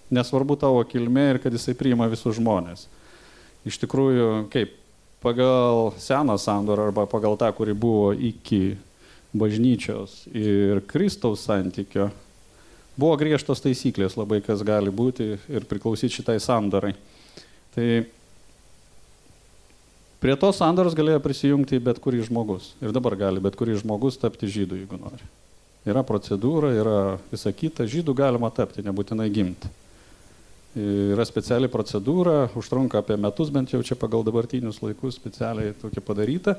nesvarbu tavo kilmė ir kad jisai priima visus žmonės. Iš tikrųjų, kaip pagal seną sandorą arba pagal tą, kuri buvo iki bažnyčios ir Kristaus santykio, buvo griežtos taisyklės labai, kas gali būti ir priklausyti šitai sandorai. Tai prie tos sandoros galėjo prisijungti bet kurį žmogus. Ir dabar gali bet kurį žmogus tapti žydų, jeigu nori. Yra procedūra, yra visa kita. Žydų galima tapti, nebūtinai gimti. Yra speciali procedūra, užtrunka apie metus, bent jau čia pagal dabartinius laikus specialiai tokia padaryta.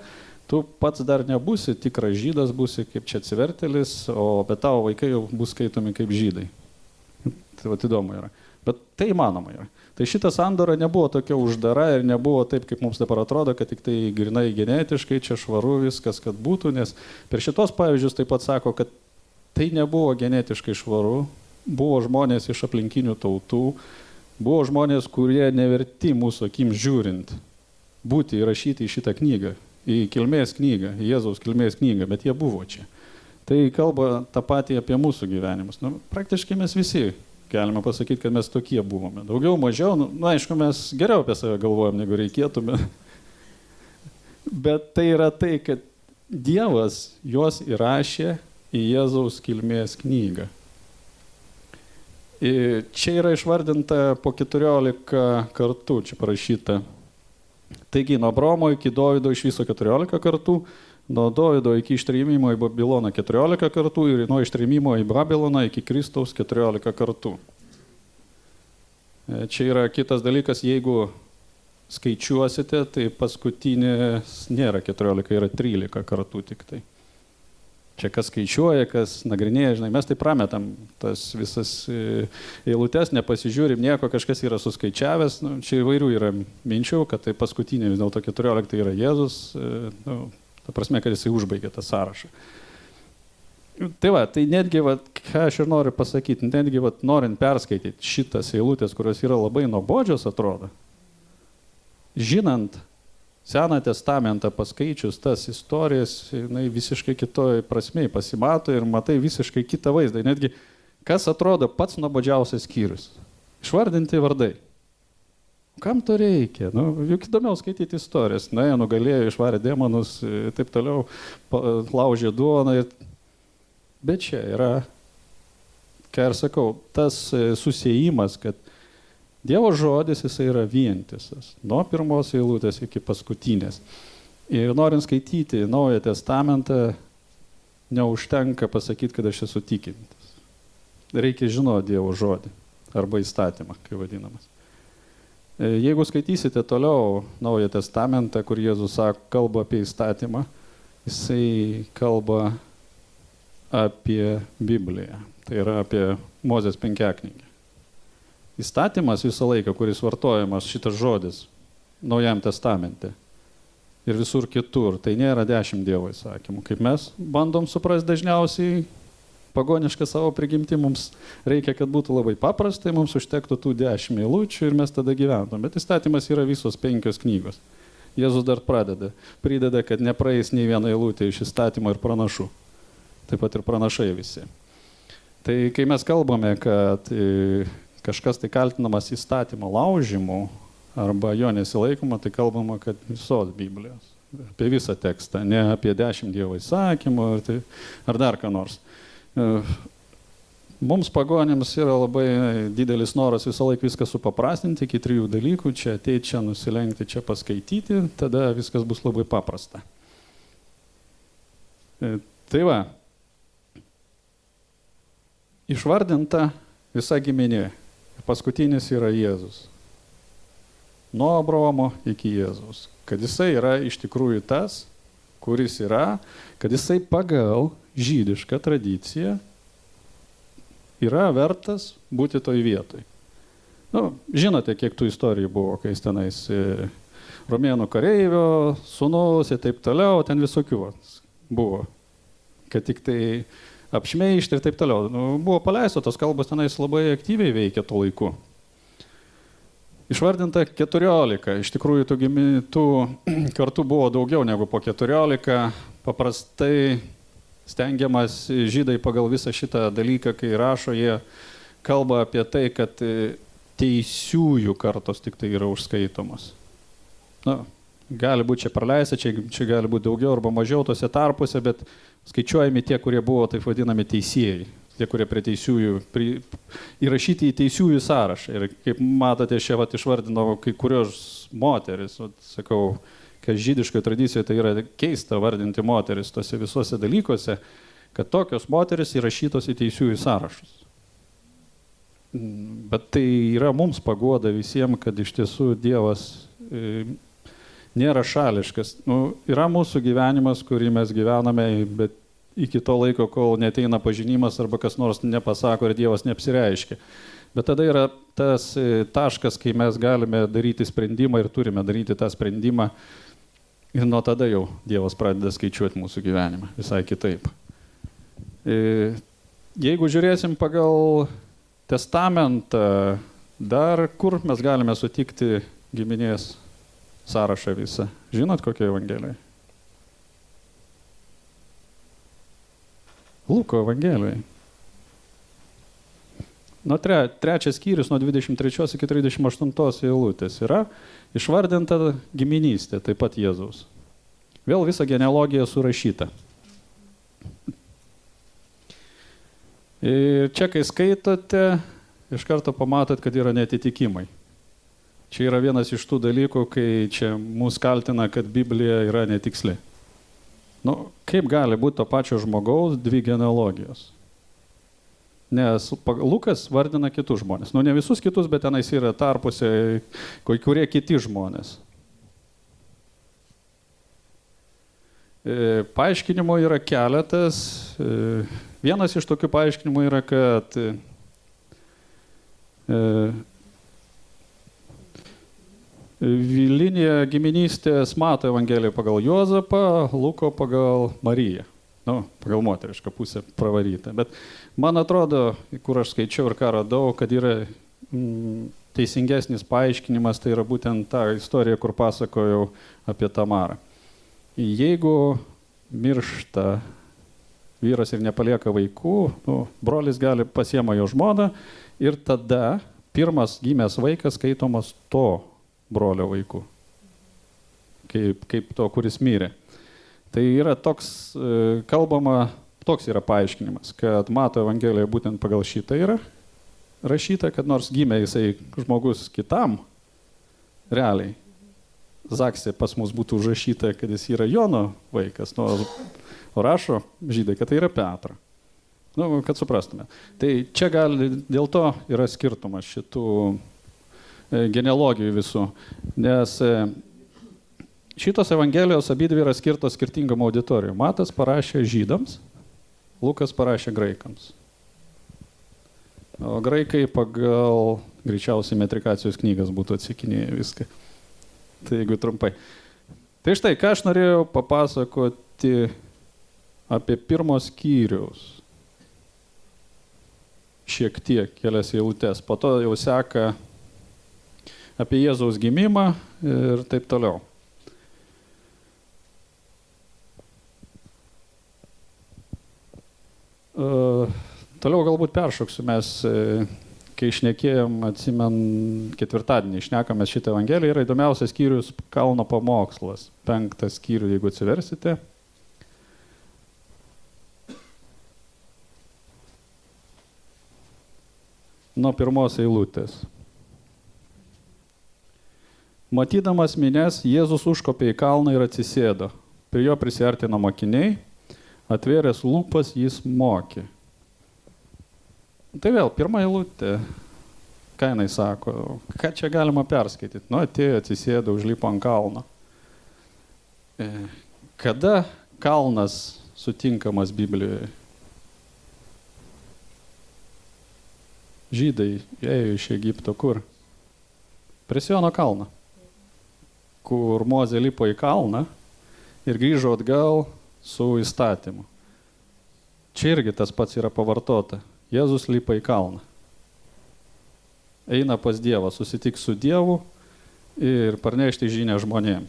Tu pats dar nebūsi tikras žydas, būsi kaip čia atsivertėlis, bet tavo vaikai jau bus skaitomi kaip žydai. Tai vat įdomu yra. Bet tai įmanoma yra. Tai šita sandora nebuvo tokia uždara ir nebuvo taip, kaip mums dabar atrodo, kad tik tai grinai genetiškai, čia švaru viskas, kad būtų, nes per šitos pavyzdžius taip pat sako, kad tai nebuvo genetiškai švaru, buvo žmonės iš aplinkinių tautų, buvo žmonės, kurie neverti mūsų akims žiūrint būti įrašyti į šitą knygą, į kilmės knygą, į Jėzaus kilmės knygą, bet jie buvo čia. Tai kalba tą patį apie mūsų gyvenimus. Praktiškai mes visi galime pasakyti, kad mes tokie buvome. Daugiau, mažiau, aišku, mes geriau apie save galvojam, negu reikėtume. Bet tai yra tai, kad Dievas juos įrašė į Jėzaus kilmės knygą. Ir čia yra išvardinta po 14 kartų, čia parašyta. Taigi, nuo Abraomo iki Dovydo iš viso 14 kartų, nuo Dovydo iki ištrėmimo į Babiloną 14 kartų ir nuo ištrėmimo į Babiloną iki Kristaus 14 kartų. Čia yra kitas dalykas, jeigu skaičiuosite, tai paskutinės nėra 14, yra 13 kartų tik tai. Čia kas skaičiuoja, kas nagrinėja, žinai, mes tai prametam tas visas eilutes, nepasižiūrim nieko, kažkas yra suskaičiavęs, nu, čia įvairių yra minčių, kad tai paskutinė vis dėlto 14 yra Jėzus, ta prasme, kad jisai užbaigė tą sąrašą. Tai va, tai netgi, va, ką aš ir noriu pasakyti, netgi va, norint perskaityti šitas eilutės, kurios yra labai nuobodžios atrodo, žinant Seną testamentą paskaičius tas istorijas, jinai visiškai kitoj prasmei pasimato ir matai visiškai kitą vaizdą. Netgi, kas atrodo pats nuobodžiausias skyrius. Išvardinti vardai. Kam to reikia? Nu, juk įdomiau skaityti istorijas. Na, jie nugalėjo, išvarė demonus, taip toliau, laužė duoną. Bet čia yra, ką ir sakau, tas susiejimas, kad Dievo žodis jisai yra vientisas, nuo pirmos eilutės iki paskutinės. Ir norint skaityti Naują testamentą, neužtenka pasakyti, kad aš esu tikintis. Reikia žinoti Dievo žodį, arba įstatymą, kai vadinamas. Jeigu skaitysite toliau Naują testamentą, kur Jėzus kalba apie įstatymą, jisai kalba apie Bibliją, tai yra apie Mozės penkiaknygę. Įstatymas visą laiką, kuris vartojamas šitas žodis Naujam testamente ir visur kitur, tai nėra 10 Dievo įsakymų. Kaip mes bandom suprasti dažniausiai pagonišką savo prigimtį, mums reikia, kad būtų labai paprastai, mums užtektų tų 10 eilučių ir mes tada gyventum. Bet įstatymas yra visos 5 knygos. Jėzus dar prideda, kad nepraeis nei viena eilutė iš įstatymo ir pranašų. Taip pat ir pranašai visi. Tai kai mes kalbame, kad kažkas tai kaltinamas įstatymo laužimu arba jo nesilaikoma, tai kalbama, kad visos Biblijos, apie visą tekstą, ne apie 10 Dievo įsakymų ar dar ką nors. Mums pagonėms yra labai didelis noras visą laiką viską supaprastinti iki 3 dalykų, čia ateiti, čia nusilenkti, čia paskaityti, tada viskas bus labai paprasta. Tai va, išvardinta visa giminė. Paskutinis yra Jėzus. Nuo Abraomo iki Jėzus. Kad jisai yra iš tikrųjų tas, kuris yra, kad jisai pagal žydišką tradiciją yra vertas būti toj vietoj. Nu, žinote, kiek tų istorijų buvo, kai jis tenais romėnų kareivio, sūnus ir taip toliau, ten visokių buvo. Kad tik tai apšmeižti ir taip toliau. Nu, buvo paleisto, tos kalbos tenais labai aktyviai veikia tuo laiku. Išvardinta 14. Iš tikrųjų, tų kartų buvo daugiau negu po 14. Paprastai stengiamas žydai pagal visą šitą dalyką, kai rašo, jie kalba apie tai, kad teisiųjų kartos tik tai yra užskaitomos. Nu, gali būti čia praleista, čia gali būti daugiau arba mažiau tose tarpuose, bet skaičiuojami tie, kurie buvo taip vadinami teisėjai, tie, kurie prie teisiųjų, įrašyti į teisiųjų sąrašą. Ir kaip matote, čia išvardinau kai kurios moteris, sakau, kad žydiškoje tradicijoje tai yra keista vardinti moteris tose visuose dalykuose, kad tokios moteris įrašytos į teisiųjų sąrašus. Bet tai yra mums paguoda visiems, kad iš tiesų Dievas nėra šališkas. Nu, yra mūsų gyvenimas, kurį mes gyvename, bet iki to laiko, kol neteina pažinimas arba kas nors nepasako ir Dievas neapsireiškia. Bet tada yra tas taškas, kai mes galime daryti sprendimą ir turime daryti tą sprendimą ir nuo tada jau Dievas pradeda skaičiuoti mūsų gyvenimą visai kitaip. Jeigu žiūrėsim pagal testamentą, dar kur mes galime sutikti giminės sąrašą visą. Žinot, kokia Evangelija? Luko Evangelijai. Nuo trečias skyrius, nuo 23 iki 38 eilutės yra išvardinta giminystė, taip pat Jėzaus. Vėl visa genealogija surašyta. Ir čia, kai skaitote, iš karto pamatot, kad yra neatitikimai. Čia yra vienas iš tų dalykų, kai čia mūsų kaltina, kad Biblija yra netiksli. Nu, kaip gali būti to pačio žmogaus dvi genealogijos? Nes Lukas vardina kitus žmonės. Nu, ne visus kitus, bet tenais yra tarpuose kai kurie kiti žmonės. Paaiškinimų yra keletas. Vienas iš tokių paaiškinimų yra, kad linija giminystės Mato Evangelijoje pagal Juozapą, Luko pagal Mariją. Nu, pagal moterišką pusę pravaryta. Bet man atrodo, kur aš skaičiau ir ką radau, kad yra teisingesnis paaiškinimas, tai yra būtent ta istorija, kur pasakojau apie Tamarą. Jeigu miršta vyras ir nepalieka vaikų, nu, brolis gali pasiema jo žmoną ir tada pirmas gimęs vaikas skaitomas to brolio vaikų, kaip to, kuris mirė. Tai yra toks, kalbama, toks yra paaiškinimas, kad Mato Evangelijoje būtent pagal šitą yra rašyta, kad nors gimė jisai žmogus kitam, realiai, Zaksė pas mus būtų užrašyta, kad jis yra Jono vaikas, nu, o rašo žydai, kad tai yra Petro. Nu, kad suprastume. Tai čia gali, dėl to yra skirtumas šitų genealogijų visų, nes šitos Evangelijos abidvi yra skirtos skirtingom auditorijom. Matas parašė žydams, Lukas parašė graikams. O graikai pagal greičiausiai metrikacijos knygas būtų atsakinėję viską. Tai jeigu trumpai. Tai štai, ką aš norėjau papasakoti apie pirmos skyriaus. Šiek tiek, kelias eilutes. Po to jau seka apie Jėzaus gimimą ir taip toliau. Toliau galbūt peršoksiu, mes, kai šnekėjom, ketvirtadienį šnekamės šitą Evangeliją, yra įdomiausias skyrius Kalno pamokslas, 5 skyrių, jeigu atsiversite. Nuo pirmos eilutės. Matydamas minias, Jėzus užkopė į kalną ir atsisėdo. Prie jo prisiartino mokiniai, atvėręs lūpas jis mokė. Tai vėl, pirma eilutė, ką jinai sako, ką čia galima perskaityti? Nu, atėjo, atsisėdo, užlipo ant kalno. Kada kalnas sutinkamas Biblijoje? Žydai ėjo iš Egipto kur? Prie Siono kalną, kur Mozė lipo į kalną ir grįžo atgal su įstatymu. Čia irgi tas pats yra pavartota. Jėzus lipa į kalną. Eina pas Dievą, susitiks su Dievu ir parnešti žinią žmonėm.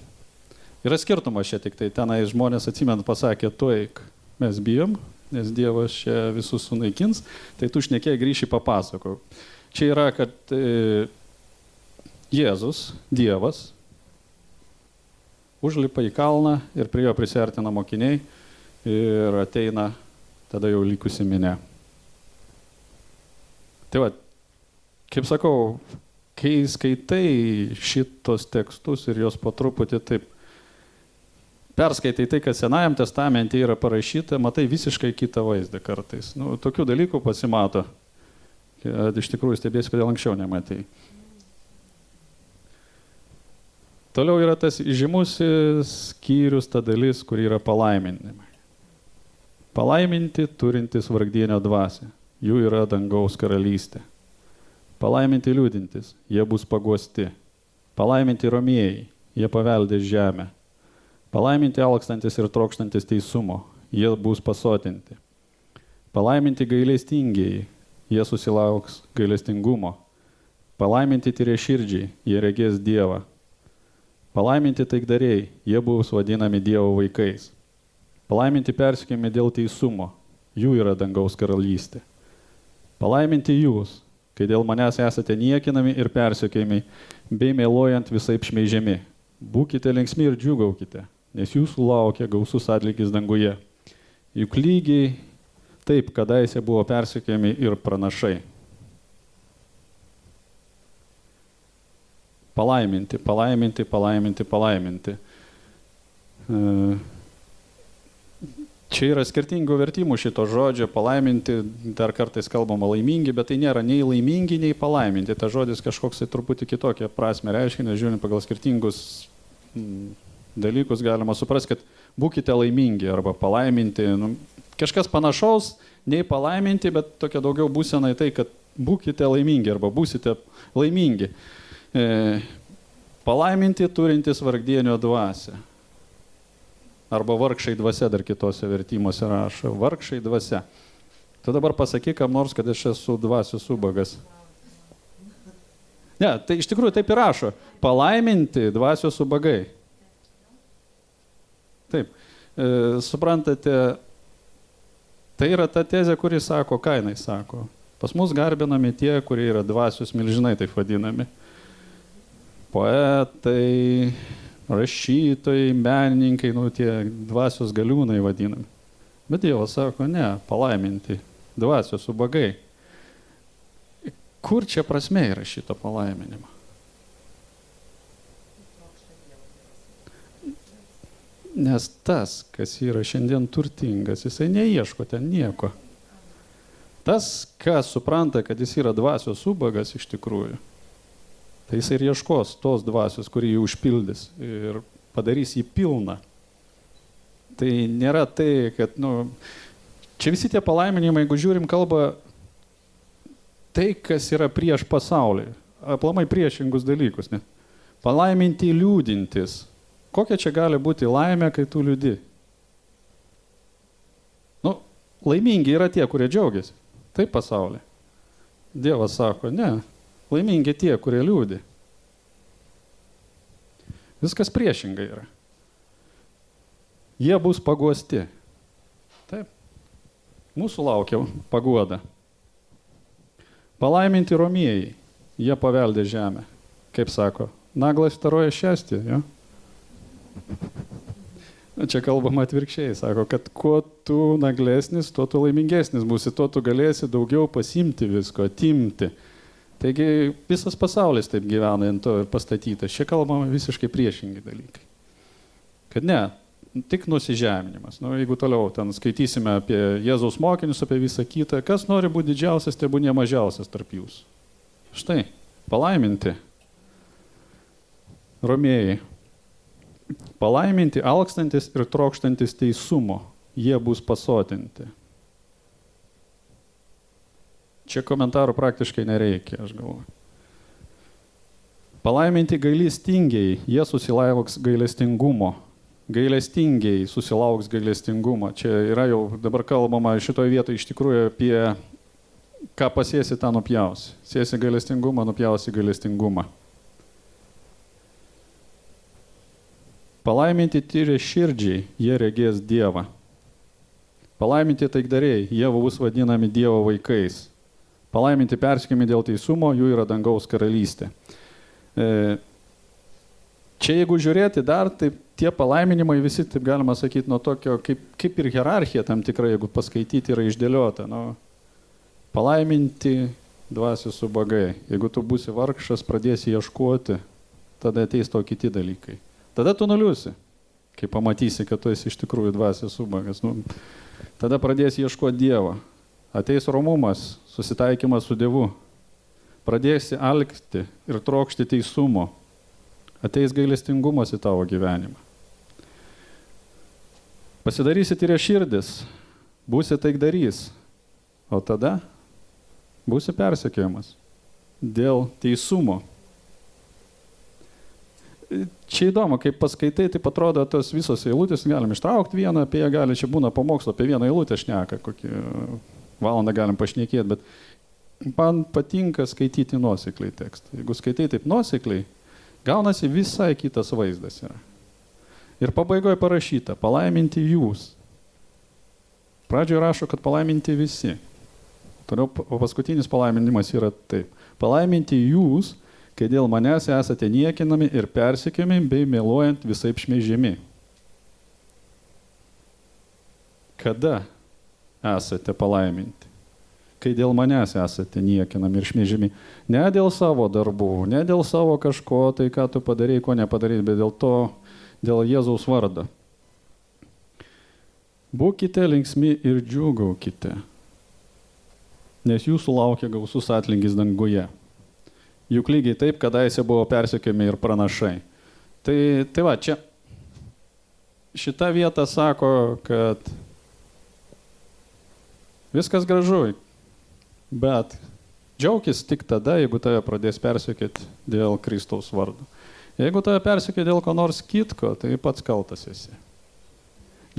Yra skirtumas čia tik tai, tenai žmonės atsimenu pasakė, tu eik, mes bijom, nes Dievas čia visus sunaikins, tai tu šnekėjai grįši papasakok. Čia yra, kad Jėzus, Dievas, užlipa į kalną ir prie jo prisiartina mokiniai ir ateina tada jau likusi minia. Tai va, kaip sakau, kai skaitai šitos tekstus ir jos po truputį taip perskaitai tai, kas Senajam testamente yra parašyta, matai visiškai kitą vaizdą kartais. Nu, tokių dalykų pasimato. Iš tikrųjų stebėsi, kodėl anksčiau nematai. Toliau yra tas žymusis skyrius, ta dalis, kur yra palaiminimai. Palaiminti turintys vargdienio dvasią. Jų yra dangaus karalystė. Palaiminti liūdintys, jie bus paguosti. Palaiminti romieji, jie paveldės žemę. Palaiminti alkstantis ir trokštantis teisumo, jie bus pasotinti. Palaiminti gailestingieji, jie susilauks gailestingumo. Palaiminti tyrėširdžiai, jie regės Dievą. Palaiminti taikdariai, jie bus vadinami Dievo vaikais. Palaiminti persekiojami dėl teisumo, jų yra dangaus karalystė. Palaiminti jūs, kai dėl manęs esate niekinami ir persekiojami, bei meluojant visaip šmeižiami. Būkite linksmi ir džiūgaukite, nes jūsų laukia gausus atlygis danguje. Juk lygiai taip kadaise buvo persekiojami ir pranašai. Palaiminti, palaiminti, palaiminti, palaiminti. Čia yra skirtingų vertimų šito žodžio, palaiminti, dar kartais kalbama laimingi, bet tai nėra nei laimingi, nei palaiminti. Ta žodis kažkoks tai truputį kitokia prasme reiškia, nes žiūrint pagal skirtingus dalykus galima suprasti, kad būkite laimingi arba palaiminti. Kažkas panašaus, nei palaiminti, bet tokia daugiau būsena į tai, kad būkite laimingi arba būsite laimingi. Palaiminti turintis vargdienio dvasią. Arba vargšai dvasia dar kitose vertimuose rašo. Vargšai dvasia. Tu dabar pasakyk kam nors, kad aš esu dvasios ubagas. Ne, tai iš tikrųjų taip ir rašo. Palaiminti dvasios ubagai. Taip. Suprantate, tai yra ta tezė, kuri sako, ką jinai sako. Pas mus garbinami tie, kurie yra dvasios milžinai, taip vadinami. Poetai, rašytojai, menininkai, tie dvasios galiūnai vadinami. Bet Dievas sako, ne, palaiminti dvasios ubagai. Kur čia prasmė yra šito palaiminimo? Nes tas, kas yra šiandien turtingas, jisai neieško ten nieko. Tas, kas supranta, kad jis yra dvasios ubagas iš tikrųjų, tai jis ir ieškos tos dvasios, kurį jį užpildys ir padarys jį pilną. Tai nėra tai, kad, čia visi tie palaiminimai, jeigu žiūrim, kalba tai, kas yra prieš pasaulį, aplamai priešingus dalykus. Ne? Palaiminti liūdintis. Kokia čia gali būti laimė, kai tu liūdi? Laimingi yra tie, kurie džiaugiasi. Taip pasaulį. Dievas sako, ne. Laimingi tie, kurie liūdi. Viskas priešingai yra. Jie bus paguosti. Taip. Mūsų laukia paguoda. Palaiminti romieji. Jie paveldė žemę. Kaip sako, naglas staroja šesti. Jo? Čia kalbama atvirkščiai. Sako, kad kuo tu naglesnis, tuo tu laimingesnis būsi. Tuo tu galėsi daugiau pasimti visko, atimti. Taigi visas pasaulis taip gyvena ant to ir pastatytas. Čia kalbama visiškai priešingi dalykai. Kad ne, tik nusižeminimas. Jeigu toliau ten skaitysime apie Jėzaus mokinius, apie visą kitą, kas nori būti didžiausias, tebūnie mažiausias tarp jūsų. Štai, palaiminti romėjai. Palaiminti alkstantis ir trokštantis teisumo. Jie bus pasotinti. Čia komentarų praktiškai nereikia, aš galvoju. Palaiminti gailestingiai, jie susilauks gailestingumo. Gailestingiai susilauks gailestingumo. Čia yra jau dabar kalbama šitoje vietoje iš tikrųjų apie ką pasiesi, tą nupjausi. Siesi gailestingumą, nupjausi gailestingumą. Palaiminti tyrė širdžiai, jie regės Dievą. Palaiminti taikdariai, jie bus vadinami Dievo vaikais. Palaiminti persekiojami dėl teisumo, jų yra dangaus karalystė. Čia jeigu žiūrėti dar, tai tie palaiminimai visi, taip galima sakyti, nuo tokio, kaip ir hierarchija tam tikrai, jeigu paskaityti, yra išdėliota. Palaiminti dvasios ubagai. Jeigu tu būsi vargšas, pradėsi ieškoti, tada ateis to kiti dalykai. Tada tu nuliusi, kai pamatysi, kad tu esi iš tikrųjų dvasios ubagas. Tada pradėsi ieškoti Dievo. Ateis romumas, susitaikymas su Dievu. Pradėsi alkti ir trokšti teisumo. Ateis gailestingumas į tavo gyvenimą. Pasidarysi tyrė širdis, būsi taikdarys, o tada būsi persekiojamas dėl teisumo. Čia įdomu, kaip paskaitai, tai atrodo, tos visos eilutės galim ištraukti vieną, apie ją gali, čia būna pamokslo, apie vieną eilutę šneka, kokį valandą galim pašnekėti, bet man patinka skaityti nuosekliai tekstą. Jeigu skaitai taip nuosekliai, gaunasi visai kitas vaizdas yra. Ir pabaigoje parašyta, palaiminti jūs. Pradžioje rašo, kad palaiminti visi. Toliau paskutinis palaiminimas yra taip. Palaiminti jūs, kai dėl manęs esate niekinami ir persekiami, bei meluojant visaip šmeižiami. Kada esate palaiminti? Kai dėl manęs esate niekinami ir šmeižiami. Ne dėl savo darbų, ne dėl savo kažko, tai ką tu padarei, ko nepadarei, bet dėl Jėzaus vardo. Būkite linksmi ir džiūgaukite, nes jūsų laukia gausus atlygis danguje. Juk lygiai taip, kadaise buvo persekiojami ir pranašai. Tai va, čia šita vieta sako, kad viskas gražu, bet džiaukis tik tada, jeigu tave pradės persekioti dėl Kristaus vardo. Jeigu tave persekioti dėl ko nors kitko, tai pats kaltas esi.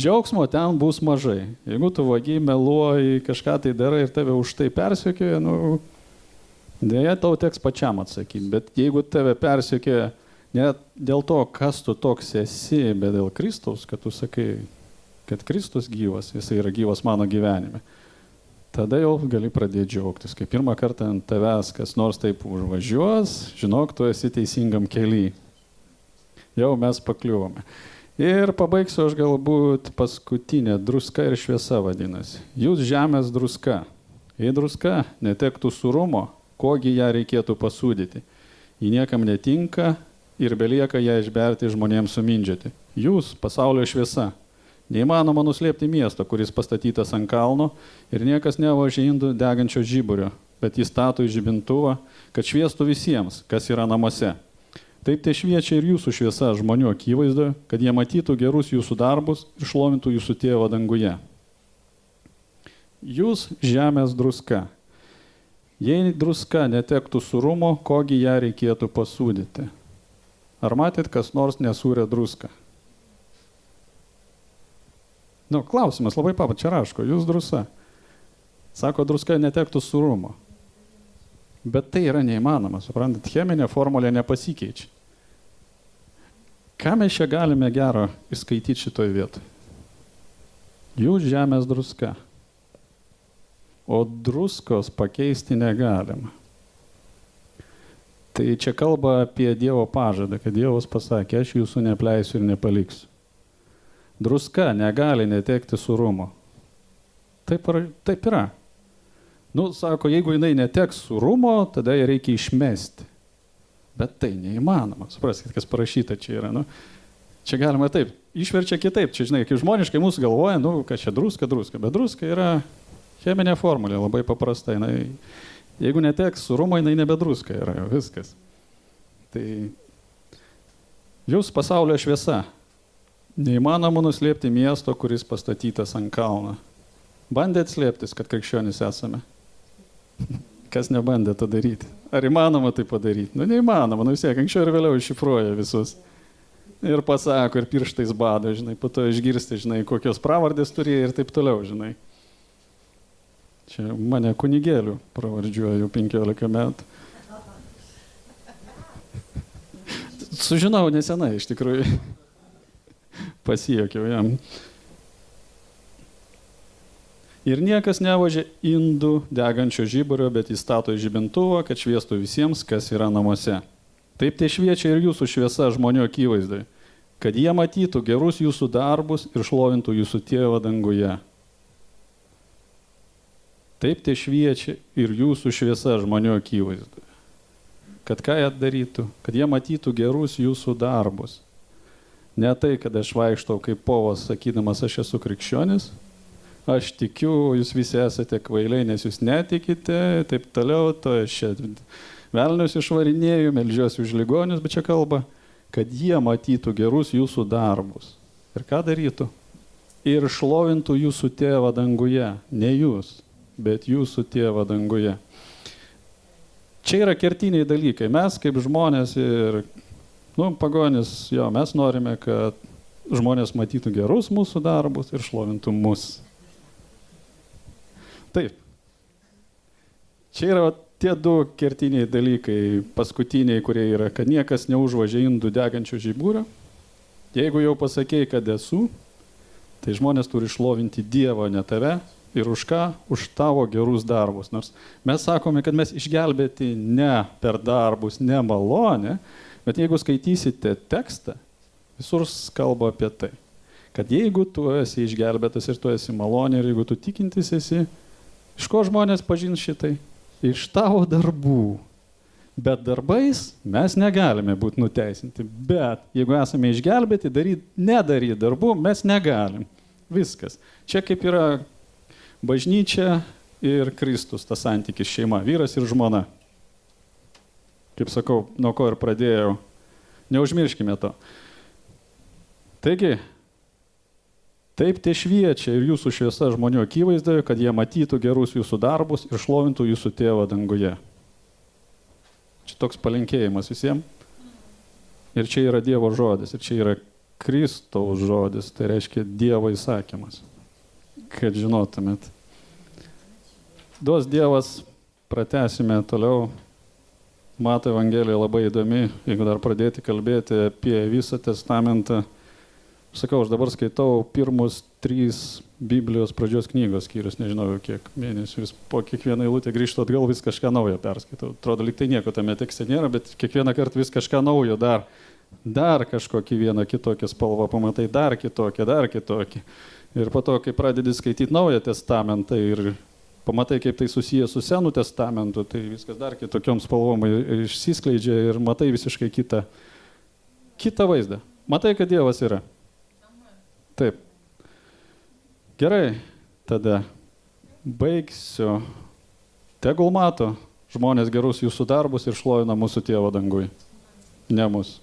Džiaugsmo ten bus mažai. Jeigu tu vagiai, meluoji, kažką tai darai ir tave už tai persekioja, dėja tau teks pačiam atsakyti. Bet jeigu tave persekioja ne dėl to, kas tu toks esi, bet dėl Kristaus, kad tu sakai, kad Kristus gyvas, jisai yra gyvas mano gyvenime, tada jau gali pradėti džiaugtis. Kai pirmą kartą ant tavęs kas nors taip užvažiuos, žinok, tu esi teisingam kely. Jau mes pakliuvome. Ir pabaigsiu aš galbūt paskutinė, druska ir šviesa vadinasi. Jūs žemės druska. Jei druska netektų surumo, kogi ją reikėtų pasūdyti. Ji niekam netinka ir belieka ją išberti žmonėms sumindžioti. Jūs pasaulio šviesa. Neįmanoma nuslėpti miesto, kuris pastatytas ant kalno ir niekas nevožia indų degančio žiburio, bet jis stato į žibintuvą, kad šviestų visiems, kas yra namuose. Taip te šviečia ir jūsų šviesa žmonių akivaizdoje, kad jie matytų gerus jūsų darbus ir šlovintų jūsų tėvą danguje. Jūs žemės druska. Jei druska netektų surumo, kogi ją reikėtų pasūdyti. Ar matėt, kas nors nesūrė druską? Klausimas labai paprastas, čia raško, jūs drusa. Sako, druska netektų surumo. Bet tai yra neįmanoma, suprantat, cheminė formulė nepasikeičia. Ką mes čia galime gero įskaityti šitoj vietoj? Jūs žemės druska. O druskos pakeisti negalima. Tai čia kalba apie Dievo pažadą, kad Dievas pasakė, aš jūsų neapleisiu ir nepaliksiu. Druska negali netekti surumo. Taip yra. Sako, jeigu jinai neteks surumo, tada ją reikia išmesti. Bet tai neįmanoma. Supraskite, kas parašyta čia yra. Čia galima taip, išverčia kitaip. Čia, žinai, kaip žmoniškai mūsų galvoja, kad čia druska. Bet druska yra cheminė formulė, labai paprasta. Jeigu neteks surumo, jinai nebedruska yra, viskas. Tai jūs pasaulio šviesa. Neįmanoma nuslėpti miesto, kuris pastatytas ant kalno. Bandėt slėptis, kad krikščionys esame? Kas nebandė tą daryti? Ar įmanoma tai padaryti? Neįmanoma, vis tiek, anksčiau ir vėliau iššifruoja visus. Ir pasako, ir pirštais bado, žinai, po to išgirsti, žinai, kokios pravardės turėjo ir taip toliau, žinai. Čia mane kunigėlių pravardžiuoja jau 15 metų. Sužinau nesenai, iš tikrųjų. Pasijokiau jam. Ir niekas nevožia indų degančio žiburio, bet jis stato į žibintuvą, kad šviestų visiems, kas yra namuose. Taip tai šviečia ir jūsų šviesa žmonių akivaizdoje, kad jie matytų gerus jūsų darbus ir šlovintų jūsų tėvą danguje. Taip tai šviečia ir jūsų šviesa žmonių akivaizdoje, kad ką jie darytų, kad jie matytų gerus jūsų darbus. Ne tai, kad aš vaikštau kaip povas, sakydamas, aš esu krikščionis, aš tikiu, jūs visi esate kvailiai, nes jūs netikite, taip toliau, to aš čia velnius išvarinėjau, meldžiuosi už ligonius, bet čia kalba, kad jie matytų gerus jūsų darbus. Ir ką darytų? Ir šlovintų jūsų tėvą danguje. Ne jūs, bet jūsų tėvą danguje. Čia yra kertiniai dalykai. Mes kaip žmonės ir pagonis, mes norime, kad žmonės matytų gerus mūsų darbus ir šlovintų mus. Taip. Čia yra tie du kertiniai dalykai, paskutiniai, kurie yra, kad niekas neužvažia indų degančio žibūrio. Jeigu jau pasakėjai, kad esu, tai žmonės turi šlovinti Dievą, ne tave. Ir už ką? Už tavo gerus darbus. Nors mes sakome, kad mes išgelbėti ne per darbus, ne malonę, bet jeigu skaitysite tekstą, visur kalba apie tai, kad jeigu tu esi išgelbėtas ir tu esi malonė, ir jeigu tu tikintis esi, iš ko žmonės pažins šitai? Iš tavo darbų. Bet darbais mes negalime būti nuteisinti. Bet jeigu esame išgelbėti, nedaryti darbų mes negalim. Viskas. Čia kaip yra bažnyčia ir Kristus, tas santykis šeima, vyras ir žmona. Kaip sakau, nuo ko ir pradėjau. Neužmirškime to. Taigi, taip te šviečia ir jūsų šviesa žmonių akivaizdoje, kad jie matytų gerus jūsų darbus ir šlovintų jūsų tėvą danguje. Čia toks palinkėjimas visiems. Ir čia yra Dievo žodis, ir čia yra Kristaus žodis, tai reiškia Dievo įsakymas, kad žinotumėt. Duos Dievas, pratęsime toliau. Mato Evangelija labai įdomi, jeigu dar pradėti kalbėti apie visą testamentą. Sakau, aš dabar skaitau pirmus 3 Biblijos pradžios knygos skyrius, nežinau kiek mėnesių, vis po kiekvieną eilutę grįžtu atgal, vis kažką naujo perskaitau. Atrodo, lyg tai nieko tame tekste nėra, bet kiekvieną kartą vis kažką naujo, dar kažkokį vieną kitokią spalvą pamatai, dar kitokį. Ir po to, kai pradedi skaityti Naują testamentą ir pamatai, kaip tai susiję su Senu testamentu, tai viskas dar kitokiom spalvom išsiskleidžia ir matai visiškai kitą vaizdą. Matai, kad Dievas yra. Taip. Gerai, tada baigsiu. Tegul mato žmonės gerus jūsų darbus ir šlovina mūsų tėvą dangui. Ne mus.